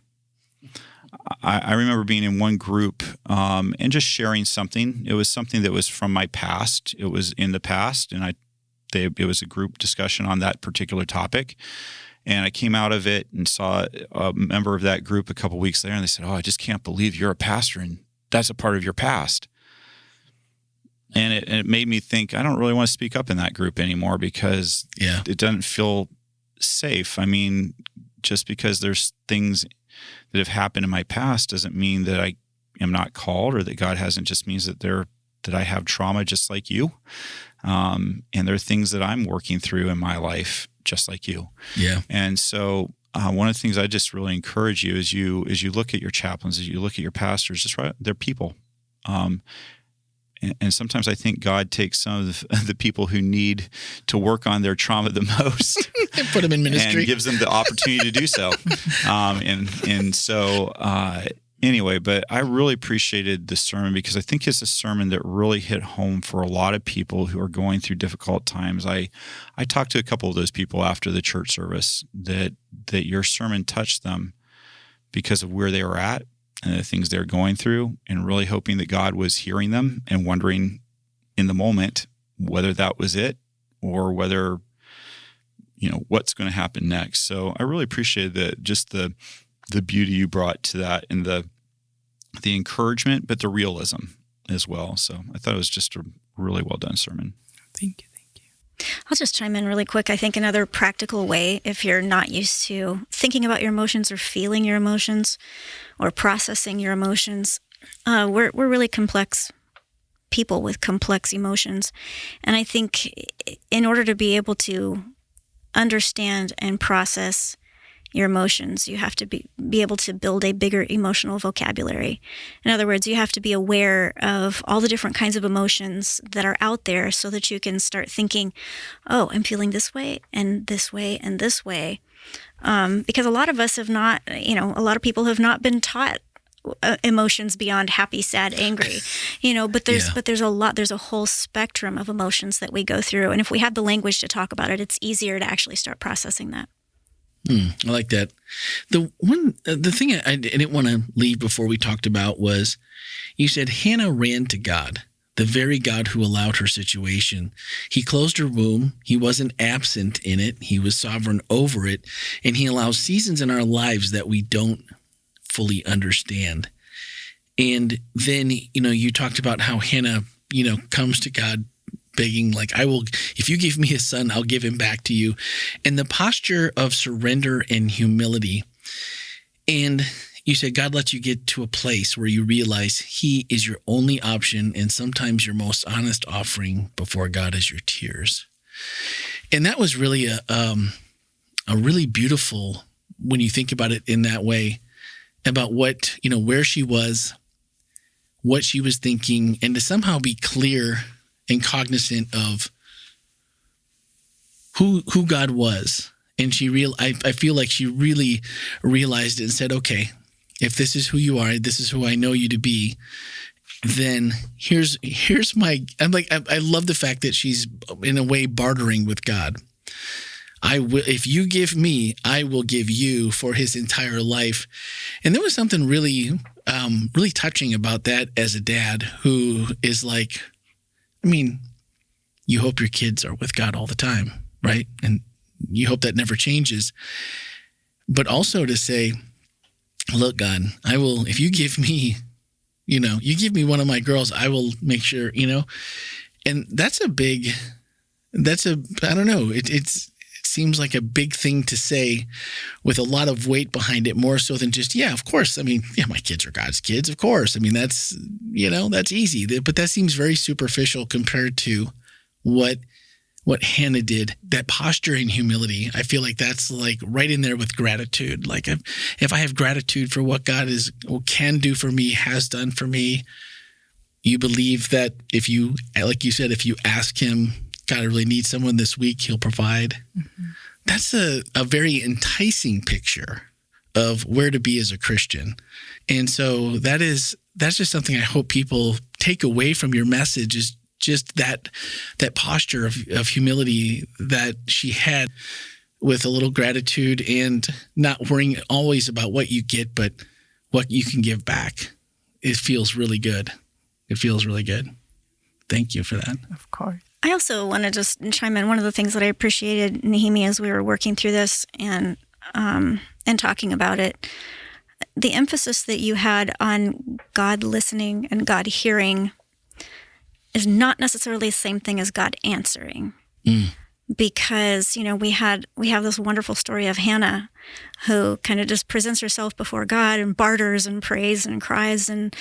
I remember being in one group and just sharing something. It was something that was from my past. It was in the past, and it was a group discussion on that particular topic. And I came out of it and saw a member of that group a couple of weeks later, and they said, oh, I just can't believe you're a pastor and that's a part of your past. And it made me think, I don't really want to speak up in that group anymore because it doesn't feel safe. I mean, just because there's things that have happened in my past doesn't mean that I am not called, or that God hasn't. Just means that I have trauma just like you. And there are things that I'm working through in my life just like you. Yeah. And so one of the things I just really encourage you as you look at your chaplains, as you look at your pastors, just right, they're people. And sometimes I think God takes some of the people who need to work on their trauma the most and put them in ministry and gives them the opportunity to do so. Anyway, but I really appreciated the sermon because I think it's a sermon that really hit home for a lot of people who are going through difficult times. I talked to a couple of those people after the church service that your sermon touched them because of where they were at and the things they're going through, and really hoping that God was hearing them and wondering in the moment whether that was it or whether, what's going to happen next. So I really appreciated the beauty you brought to that, and the encouragement, but the realism as well. So I thought it was just a really well done sermon. Thank you. I'll just chime in really quick. I think another practical way, if you're not used to thinking about your emotions or feeling your emotions or processing your emotions, we're really complex people with complex emotions. And I think in order to be able to understand and process your emotions, you have to be able to build a bigger emotional vocabulary. In other words, you have to be aware of all the different kinds of emotions that are out there so that you can start thinking, oh, I'm feeling this way and this way and this way. Because a lot of us have not, a lot of people have not been taught emotions beyond happy, sad, angry, but there's a whole spectrum of emotions that we go through. And if we have the language to talk about it, it's easier to actually start processing that. I like that. The thing I didn't want to leave before we talked about was, you said Hannah ran to God, the very God who allowed her situation. He closed her womb. He wasn't absent in it. He was sovereign over it. And he allows seasons in our lives that we don't fully understand. And then, you talked about how Hannah, comes to God begging, like, if you give me a son, I'll give him back to you. And the posture of surrender and humility. And you said God lets you get to a place where you realize he is your only option, and sometimes your most honest offering before God is your tears. And that was really a really beautiful, when you think about it in that way, about what, where she was, what she was thinking, and to somehow be clear and cognizant of who God was. And I feel like she really realized it and said, okay, if this is who you are, this is who I know you to be, then here's my, I love the fact that she's in a way bartering with God. I will, if you give me, I will give you for his entire life. And there was something really, really touching about that as a dad who is like, I mean, you hope your kids are with God all the time, right? And you hope that never changes. But also to say, look, God, I will, if you give me, you give me one of my girls, I will make sure, and I don't know, it seems like a big thing to say with a lot of weight behind it, more so than just, yeah, of course. I mean, yeah, my kids are God's kids, of course. I mean, that's easy, but that seems very superficial compared to what Hannah did, that posture and humility. I feel like that's like right in there with gratitude. Like if I have gratitude for what God can do for me, has done for me, you believe that if you, like you said, if you ask him, God, I really need someone this week, he'll provide. Mm-hmm. That's a very enticing picture of where to be as a Christian. And so that's just something I hope people take away from your message, is just that posture of humility that she had, with a little gratitude and not worrying always about what you get, but what you can give back. It feels really good. It feels really good. Thank you for that. Of course. I also want to just chime in. One of the things that I appreciated, Nehemie, as we were working through this and talking about it, the emphasis that you had on God listening and God hearing is not necessarily the same thing as God answering. Because, we have this wonderful story of Hannah, who kind of just presents herself before God and barters and prays and cries and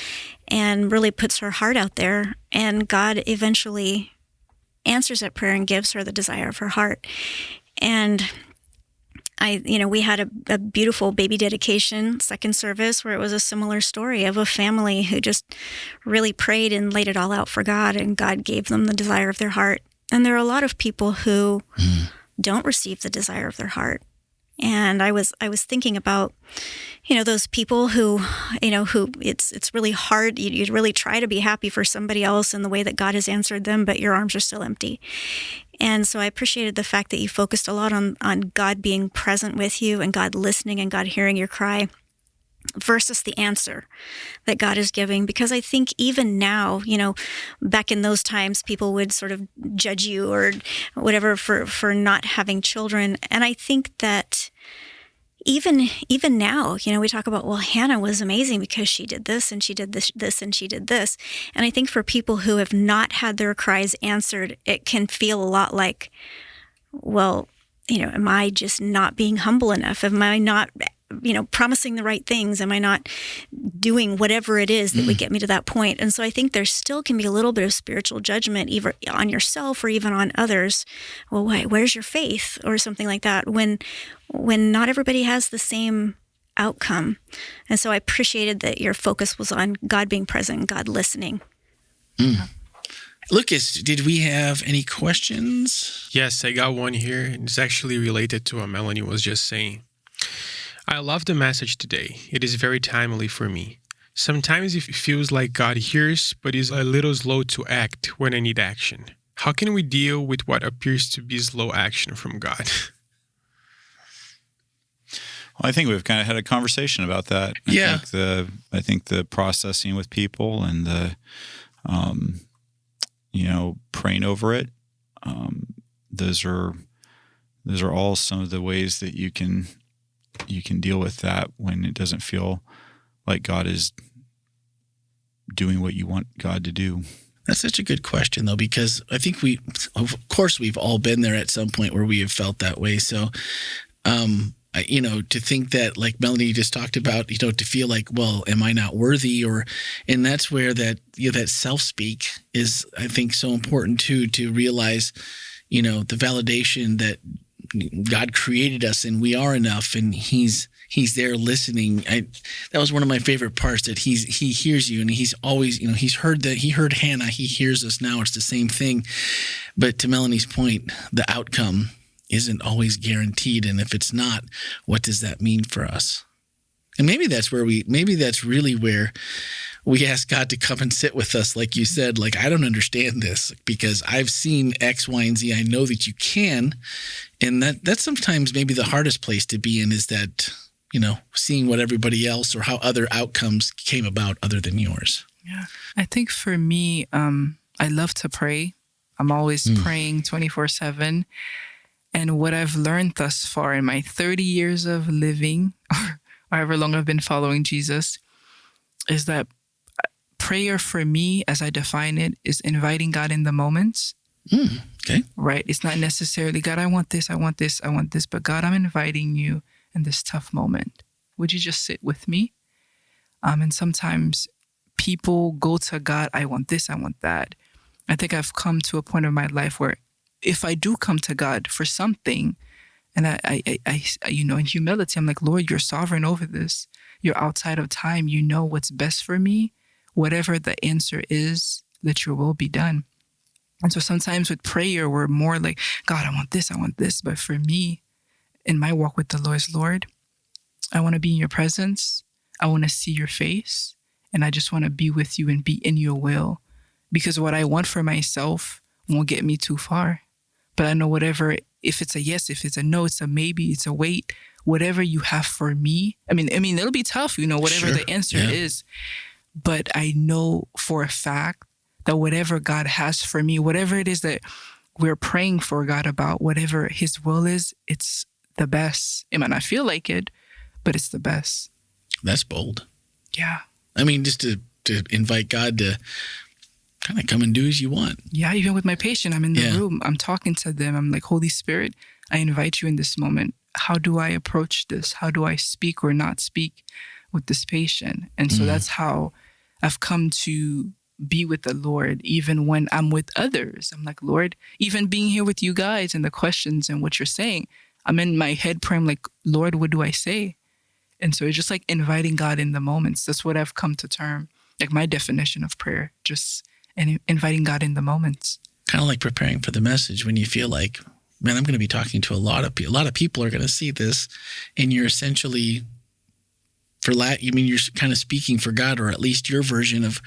really puts her heart out there. And God eventually answers that prayer and gives her the desire of her heart. And we had a beautiful baby dedication second service where it was a similar story of a family who just really prayed and laid it all out for God, and God gave them the desire of their heart. And there are a lot of people who don't receive the desire of their heart. And I was thinking about, those people who it's really hard. You'd really try to be happy for somebody else in the way that God has answered them, but your arms are still empty. And so I appreciated the fact that you focused a lot on God being present with you and God listening and God hearing your cry versus the answer that God is giving. Because I think even now, back in those times, people would sort of judge you or whatever for not having children. And I think that even now, we talk about, well, Hannah was amazing because she did this and she did this and she did this. And I think for people who have not had their cries answered, it can feel a lot like, well, am I just not being humble enough? Am I not, promising the right things? Am I not doing whatever it is that would get me to that point? And so I think there still can be a little bit of spiritual judgment, either on yourself or even on others. Well, where's your faith, or something like that, when not everybody has the same outcome. And so I appreciated that your focus was on God being present, God listening. Lucas, did we have any questions? Yes, I got one here. It's actually related to what Melanie was just saying. I love the message today. It is very timely for me. Sometimes it feels like God hears, but is a little slow to act when I need action. How can we deal with what appears to be slow action from God? Well, I think we've kind of had a conversation about that. I think the processing with people and the, praying over it. Those are all some of the ways that you can deal with that when it doesn't feel like God is doing what you want God to do. That's such a good question, though, because I think of course, we've all been there at some point where we have felt that way. So, to think that, like Melanie just talked about, to feel like, well, am I not worthy? And that's where that self-speak is, I think, so important too, to realize, the validation that God created us and we are enough, and He's there listening. That was one of my favorite parts, that He hears you, and He's always, He heard Hannah, He hears us now. It's the same thing. But to Melanie's point, the outcome isn't always guaranteed, and if it's not, what does that mean for us? And maybe that's really where we ask God to come and sit with us, like you said, like, I don't understand this because I've seen X, Y, and Z. I know that you can. And that's sometimes maybe the hardest place to be in, is that, seeing what everybody else or how other outcomes came about other than yours. Yeah. I think for me, I love to pray. I'm always praying 24/7. And what I've learned thus far in my 30 years of living, or however long I've been following Jesus, is that prayer for me, as I define it, is inviting God in the moments. Okay. Right? It's not necessarily, God, I want this, I want this, I want this, but God, I'm inviting you in this tough moment. Would you just sit with me? And sometimes people go to God, I want this, I want that. I think I've come to a point in my life where if I do come to God for something, and I in humility, I'm like, Lord, you're sovereign over this. You're outside of time. You know what's best for me. Whatever the answer is, let your will be done. And so sometimes with prayer, we're more like, God, I want this, I want this. But for me, in my walk with the Lord, I want to be in your presence. I want to see your face. And I just want to be with you and be in your will. Because what I want for myself won't get me too far. But I know whatever, if it's a yes, if it's a no, it's a maybe, it's a wait, whatever you have for me. I mean, it'll be tough, whatever the answer is. But I know for a fact that whatever God has for me, whatever it is that we're praying for God about, whatever his will is, it's the best. It might not feel like it, but it's the best. That's bold. Yeah. I mean, just to invite God to kind of come and do as you want. Yeah, even with my patient, I'm in the room, I'm talking to them. I'm like, Holy Spirit, I invite you in this moment. How do I approach this? How do I speak or not speak with this patient? And so that's how I've come to be with the Lord, even when I'm with others. I'm like, Lord, even being here with you guys and the questions and what you're saying, I'm in my head praying like, Lord, what do I say? And so it's just like inviting God in the moments. That's what I've come to term, like my definition of prayer, just inviting God in the moments. Kind of like preparing for the message when you feel like, man, I'm going to be talking to a lot of people. A lot of people are going to see this, and you're essentially, you're kind of speaking for God, or at least your version of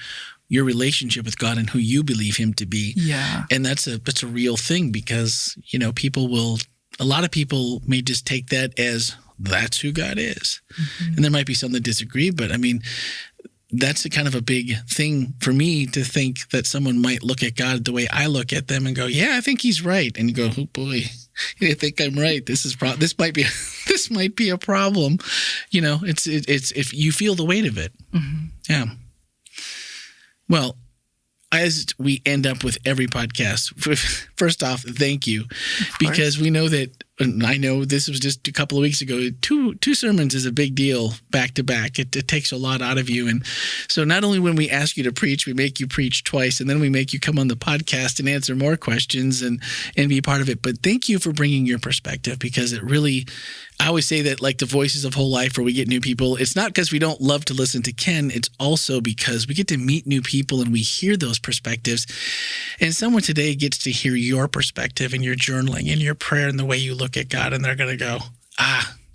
your relationship with God and who you believe him to be. Yeah. And that's a real thing, because, a lot of people may just take that as that's who God is. And there might be some that disagree, but I mean, that's a kind of a big thing for me to think that someone might look at God the way I look at them and go, yeah, I think he's right. And you go, oh boy, I think I'm right. This might be a problem. It's if you feel the weight of it. Yeah. Well, as we end up with every podcast, first off, thank you, because we know that, and I know this was just a couple of weeks ago, two sermons is a big deal back to back. It takes a lot out of you. And so not only when we ask you to preach, we make you preach twice, and then we make you come on the podcast and answer more questions and be part of it. But thank you for bringing your perspective, because it really, I always say that, like the Voices of Whole Life, where we get new people, it's not because we don't love to listen to Ken. It's also because we get to meet new people and we hear those perspectives. And someone today gets to hear your perspective and your journaling and your prayer and the way you look at God, and they're going to go,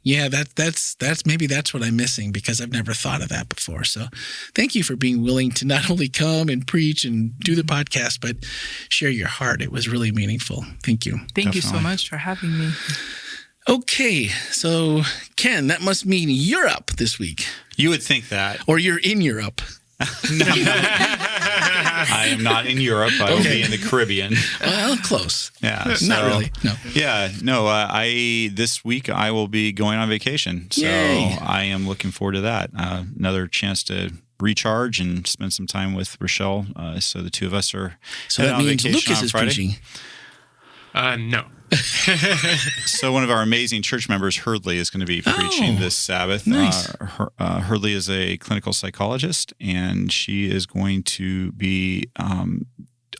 yeah, that's maybe that's what I'm missing, because I've never thought of that before. So thank you for being willing to not only come and preach and do the podcast, but share your heart. It was really meaningful. Thank you. Thank you so much for having me. Okay, so Ken, that must mean you're up this week. You would think that. Or you're in Europe. No, I am not in Europe. I will be in the Caribbean. Well, close. Yeah, not really. No. Yeah, no. This week I will be going on vacation, so Yay. I am looking forward to that. Another chance to recharge and spend some time with Rochelle. So the two of us are. So that means Lucas is Friday. preaching. No. So one of our amazing church members, Herdley, is going to be preaching this Sabbath. Nice. Herdley is a clinical psychologist, and she is going to be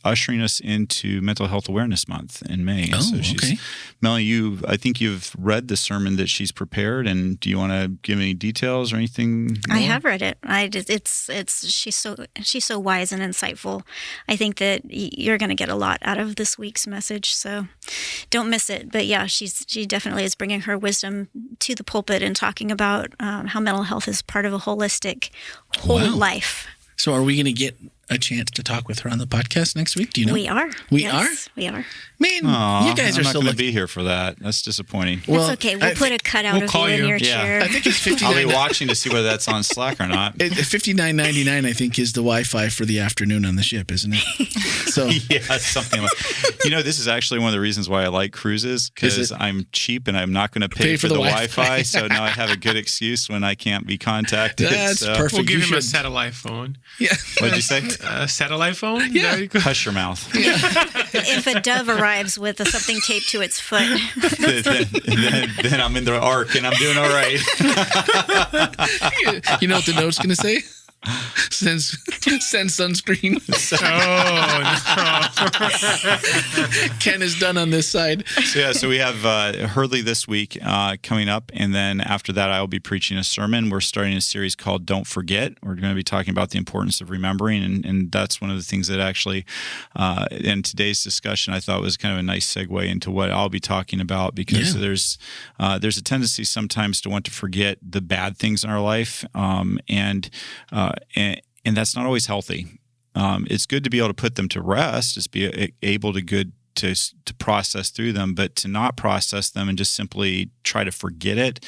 ushering us into Mental Health Awareness Month in May. Oh, so okay. Melanie, I think you've read the sermon that she's prepared, and do you want to give any details or anything more? I have read it. She's so wise and insightful. I think that you're going to get a lot out of this week's message, so don't miss it. But yeah, she definitely is bringing her wisdom to the pulpit and talking about how mental health is part of a holistic whole life. So are we going to get a chance to talk with her on the podcast next week? Do you know? We are. We Yes, we are. Man, you guys are I'm not so going to lucky. be here for that. That's disappointing. Well, That's okay. We'll put a cutout we'll of call you in you. your Yeah. chair. I think it's I'll be $59. watching to see whether that's on Slack or not. $59.99, I think, is the Wi-Fi for the afternoon on the ship, isn't it? So Yeah, something like. This is actually one of the reasons why I like cruises, because I'm cheap and I'm not going to pay for the Wi-Fi. So now I have a good excuse when I can't be contacted. That's so. perfect. We'll give You him a should- satellite phone. yeah. What'd you say? A satellite phone? Yeah. There you go. Hush your mouth. If a dove arrives with something taped to its foot, then I'm in the ark and I'm doing all right. You know what the note's going to say? Send sunscreen. Ken is done on this side. So we have Herdley this week coming up, and then after that I will be preaching a sermon. We're starting a series called Don't Forget. We're going to be talking about the importance of remembering, and that's one of the things that actually in today's discussion I thought was kind of a nice segue into what I'll be talking about, because there's a tendency sometimes to want to forget the bad things in our life, and that's not always healthy. It's good to be able to put them to rest. It's be able to process through them, but to not process them and just simply try to forget it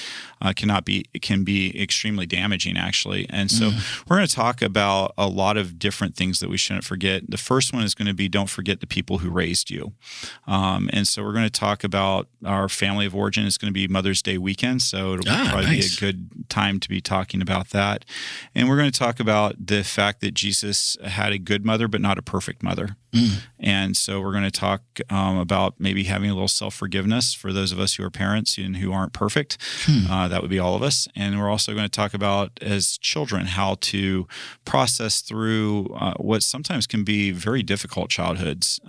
can be extremely damaging, actually. And so we're going to talk about a lot of different things that we shouldn't forget. The first one is going to be don't forget the people who raised you. And so we're going to talk about our family of origin. It's going to be Mother's Day weekend, so it'll probably nice. be a good time to be talking about that. And we're going to talk about the fact that Jesus had a good mother, but not a perfect mother. And so we're going to talk about maybe having a little self-forgiveness for those of us who are parents and who aren't perfect. That would be all of us. And we're also going to talk about, as children, how to process through what sometimes can be very difficult childhoods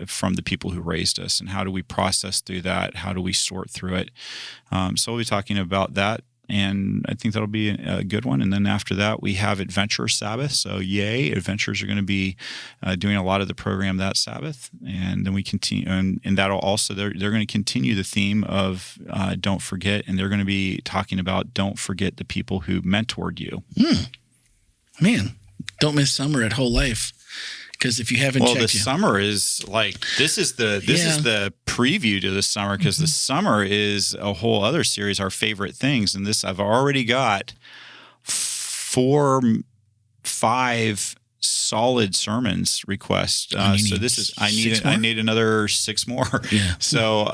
from the people who raised us. And how do we process through that? How do we sort through it? So we'll be talking about that. And I think that'll be a good one. And then after that, we have Adventure Sabbath. So yay, Adventures are going to be doing a lot of the program that Sabbath. And then we continue, and that'll also, they're going to continue the theme of don't forget. And they're going to be talking about don't forget the people who mentored you. Man, don't miss summer at Whole Life. Because if you haven't the checked summer is like, this is the preview to the summer, because the summer is a whole other series, our favorite things. And this, I've already got 5 solid sermons requests. So this is, I need another 6 more. Yeah. So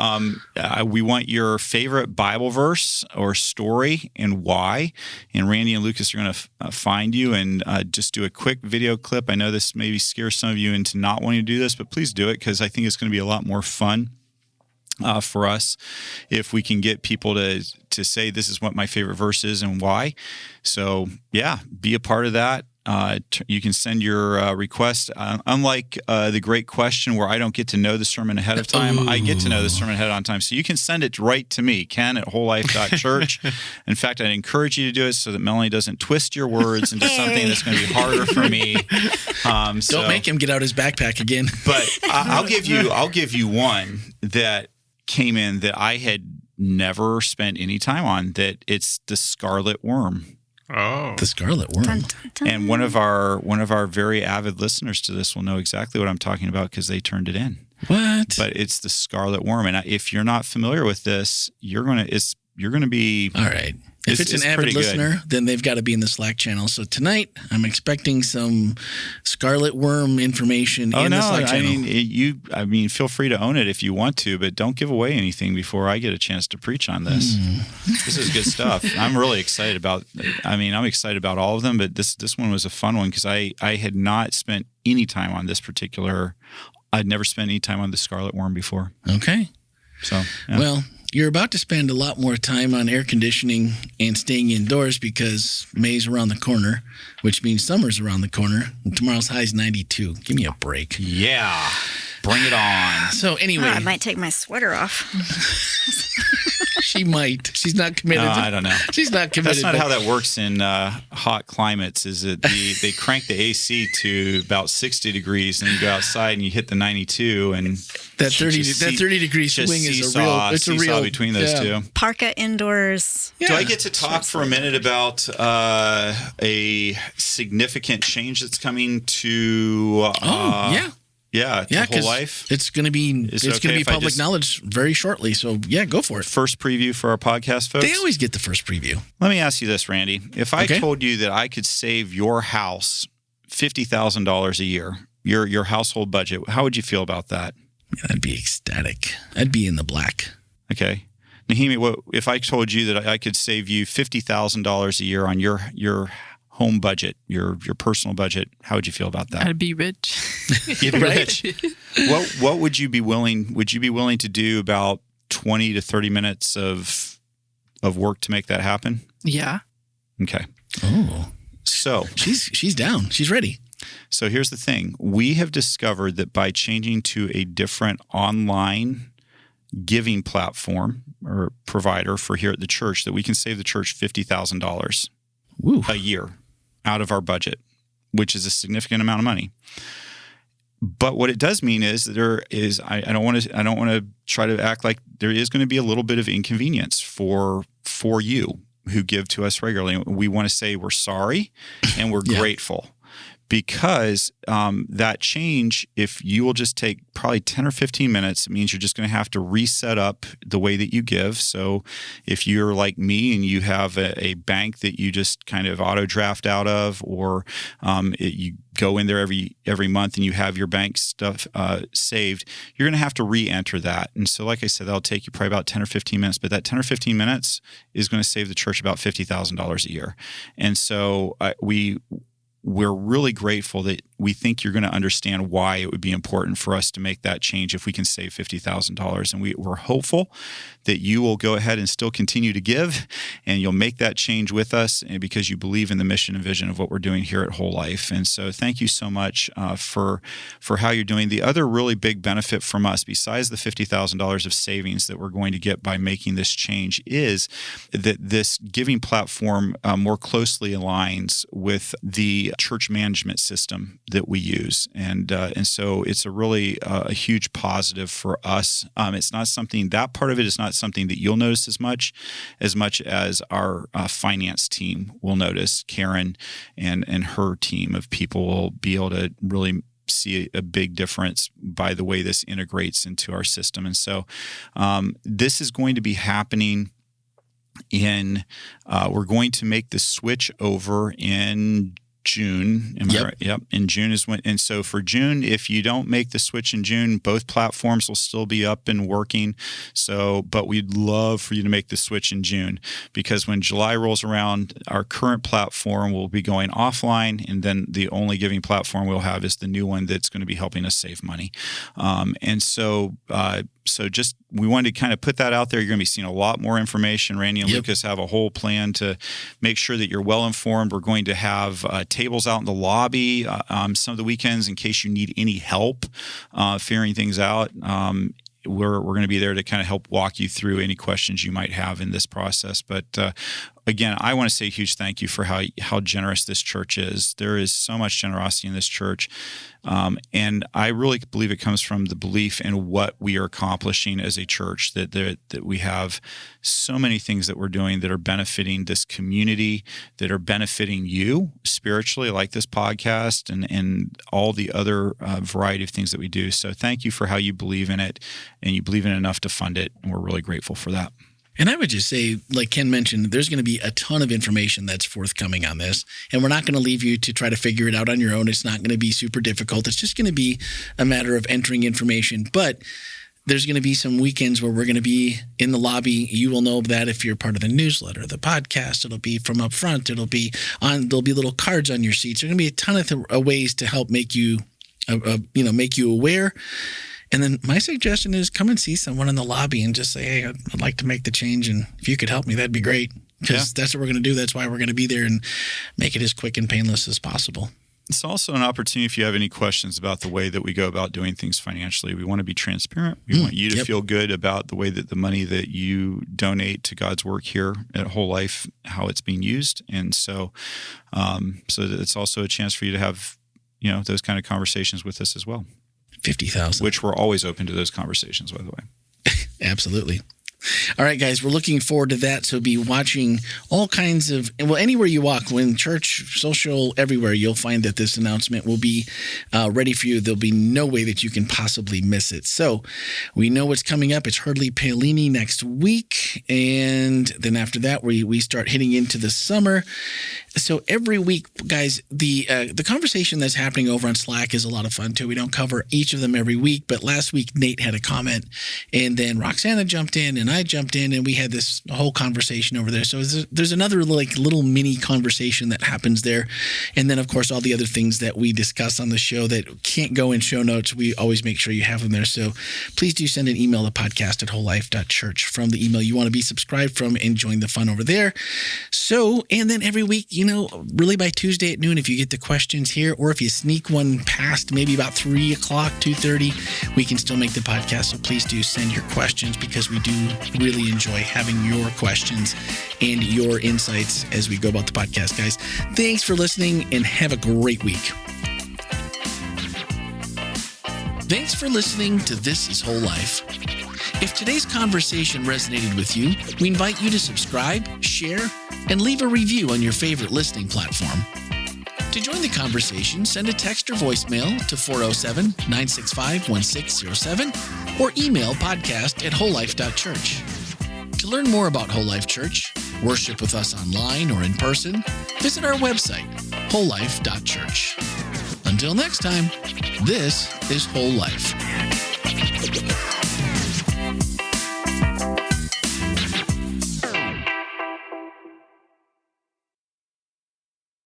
we want your favorite Bible verse or story and why. And Randy and Lucas are going to find you and just do a quick video clip. I know this maybe scares some of you into not wanting to do this, but please do it, because I think it's going to be a lot more fun for us if we can get people to say this is what my favorite verse is and why. So yeah, be a part of that. You can send your request. Unlike the Great Question, where I don't get to know the sermon ahead of time, I get to know the sermon ahead of time. So you can send it right to me, Ken at wholelife.church. In fact, I'd encourage you to do it so that Melanie doesn't twist your words into something that's going to be harder for me. Don't make him get out his backpack again. But I'll give you one that came in that I had never spent any time on. That it's the scarlet worm. Oh, The Scarlet Worm. dun, dun, dun. And one of our very avid listeners to this will know exactly what I'm talking about, because they turned it in. What? But it's the scarlet worm, and if you're not familiar with this, you're gonna be All right. If it's an avid pretty good. listener, then they've got to be in the Slack channel. So tonight, I'm expecting some Scarlet Worm information in the Slack channel. Feel free to own it if you want to, but don't give away anything before I get a chance to preach on this. This is good stuff. I'm really excited about. I'm excited about all of them, but this one was a fun one, because I had not spent any time on this particular. I'd never spent any time on the scarlet worm before. Okay. So yeah. Well, you're about to spend a lot more time on air conditioning and staying indoors, because May's around the corner, which means summer's around the corner. And tomorrow's high is 92. Give me a break. Yeah, bring it on. So anyway. I might take my sweater off. She might. She's not committed. I don't know. She's not committed. That's not how that works in hot climates. Is that they crank the AC to about 60 degrees, and you go outside and you hit the 92, and that 30 degree swing is a real. It's a real between those two. Parka indoors. Yeah. Do I get to talk for a minute about a significant change that's coming to? The whole life. It's going to be public knowledge very shortly. So yeah, go for it. First preview for our podcast, folks. They always get the first preview. Let me ask you this, Randy. If I told you that I could save your house $50,000 a year, your household budget, how would you feel about that? Yeah, I'd be ecstatic. I'd be in the black. Okay. Nehemie, what if I told you that I could save you $50,000 a year on your home budget, your personal budget? How would you feel about that? I'd be rich. You'd be rich. What would you be willing? Would you be willing to do about 20 to 30 minutes of work to make that happen? Yeah. Okay. Oh. So she's down. She's ready. So here's the thing. We have discovered that by changing to a different online giving platform or provider for here at the church, that we can save the church $50,000 a year out of our budget, which is a significant amount of money. But what it does mean is that there is, I don't want to try to act like there is going to be a little bit of inconvenience for you who give to us regularly. We want to say we're sorry and we're grateful. Because that change, if you will just take probably 10 or 15 minutes, it means you're just going to have to reset up the way that you give. So if you're like me and you have a bank that you just kind of auto draft out of, or you go in there every month and you have your bank stuff saved, you're going to have to re-enter that. And so like I said, that'll take you probably about 10 or 15 minutes, but that 10 or 15 minutes is going to save the church about $50,000 a year. And so we're really grateful that we think you're going to understand why it would be important for us to make that change if we can save $50,000. And we're hopeful that you will go ahead and still continue to give, and you'll make that change with us, and because you believe in the mission and vision of what we're doing here at Whole Life. And so thank you so much for how you're doing. The other really big benefit from us, besides the $50,000 of savings that we're going to get by making this change, is that this giving platform more closely aligns with the church management system that we use, and so it's a really a huge positive for us. It's not something, that part of it is not something that you'll notice as much as our finance team will notice. Karen and her team of people will be able to really see a big difference by the way this integrates into our system. And so this is going to be happening we're going to make the switch over in June. Am I right? Yep. In June is when, and so for June, if you don't make the switch in June, both platforms will still be up and working. So, but we'd love for you to make the switch in June, because when July rolls around, our current platform will be going offline, and then the only giving platform we'll have is the new one that's going to be helping us save money. So just, we wanted to kind of put that out there. You're going to be seeing a lot more information. Randy and Lucas have a whole plan to make sure that you're well informed. We're going to have tables out in the lobby some of the weekends in case you need any help figuring things out. We're going to be there to kind of help walk you through any questions you might have in this process. But again, I want to say a huge thank you for how generous this church is. There is so much generosity in this church. And I really believe it comes from the belief in what we are accomplishing as a church, that we have so many things that we're doing that are benefiting this community, that are benefiting you spiritually, like this podcast and all the other variety of things that we do. So thank you for how you believe in it, and you believe in it enough to fund it. And we're really grateful for that. And I would just say, like Ken mentioned, there's going to be a ton of information that's forthcoming on this. And we're not going to leave you to try to figure it out on your own. It's not going to be super difficult. It's just going to be a matter of entering information. But there's going to be some weekends where we're going to be in the lobby. You will know that if you're part of the newsletter, the podcast. It'll be from up front. There'll be little cards on your seats. There's going to be a ton of ways to help make you aware. And then my suggestion is come and see someone in the lobby and just say, hey, I'd like to make the change. And if you could help me, that'd be great. Because that's what we're going to do. That's why we're going to be there and make it as quick and painless as possible. It's also an opportunity if you have any questions about the way that we go about doing things financially. We want to be transparent. We want you to feel good about the way that the money that you donate to God's work here at Whole Life, how it's being used. And so it's also a chance for you to have, those kind of conversations with us as well. 50,000. Which we're always open to those conversations, by the way. Absolutely. All right, guys, we're looking forward to that. So be watching all kinds of, anywhere you walk, when church, social, everywhere, you'll find that this announcement will be ready for you. There'll be no way that you can possibly miss it. So we know what's coming up. It's Herdley Paolini next week. And then after that, we start hitting into the summer. So every week, guys, the conversation that's happening over on Slack is a lot of fun too. We don't cover each of them every week, but last week Nate had a comment, and then Roxana jumped in, and I jumped in, and we had this whole conversation over there. So there's another little mini conversation that happens there, and then of course all the other things that we discuss on the show that can't go in show notes. We always make sure you have them there. So please do send an email to podcast@wholelife.church from the email you want to be subscribed from, and join the fun over there. So, and then every week, really by Tuesday at noon, if you get the questions here, or if you sneak one past maybe about 3 o'clock, 2:30, we can still make the podcast. So please do send your questions, because we do really enjoy having your questions and your insights as we go about the podcast, guys. Thanks for listening, and have a great week. Thanks for listening to This is Whole Life. If today's conversation resonated with you, we invite you to subscribe, share, and leave a review on your favorite listening platform. To join the conversation, send a text or voicemail to 407-965-1607 or email podcast@wholelife.church. To learn more about Whole Life Church, worship with us online or in person, visit our website, wholelife.church. Until next time, this is Whole Life.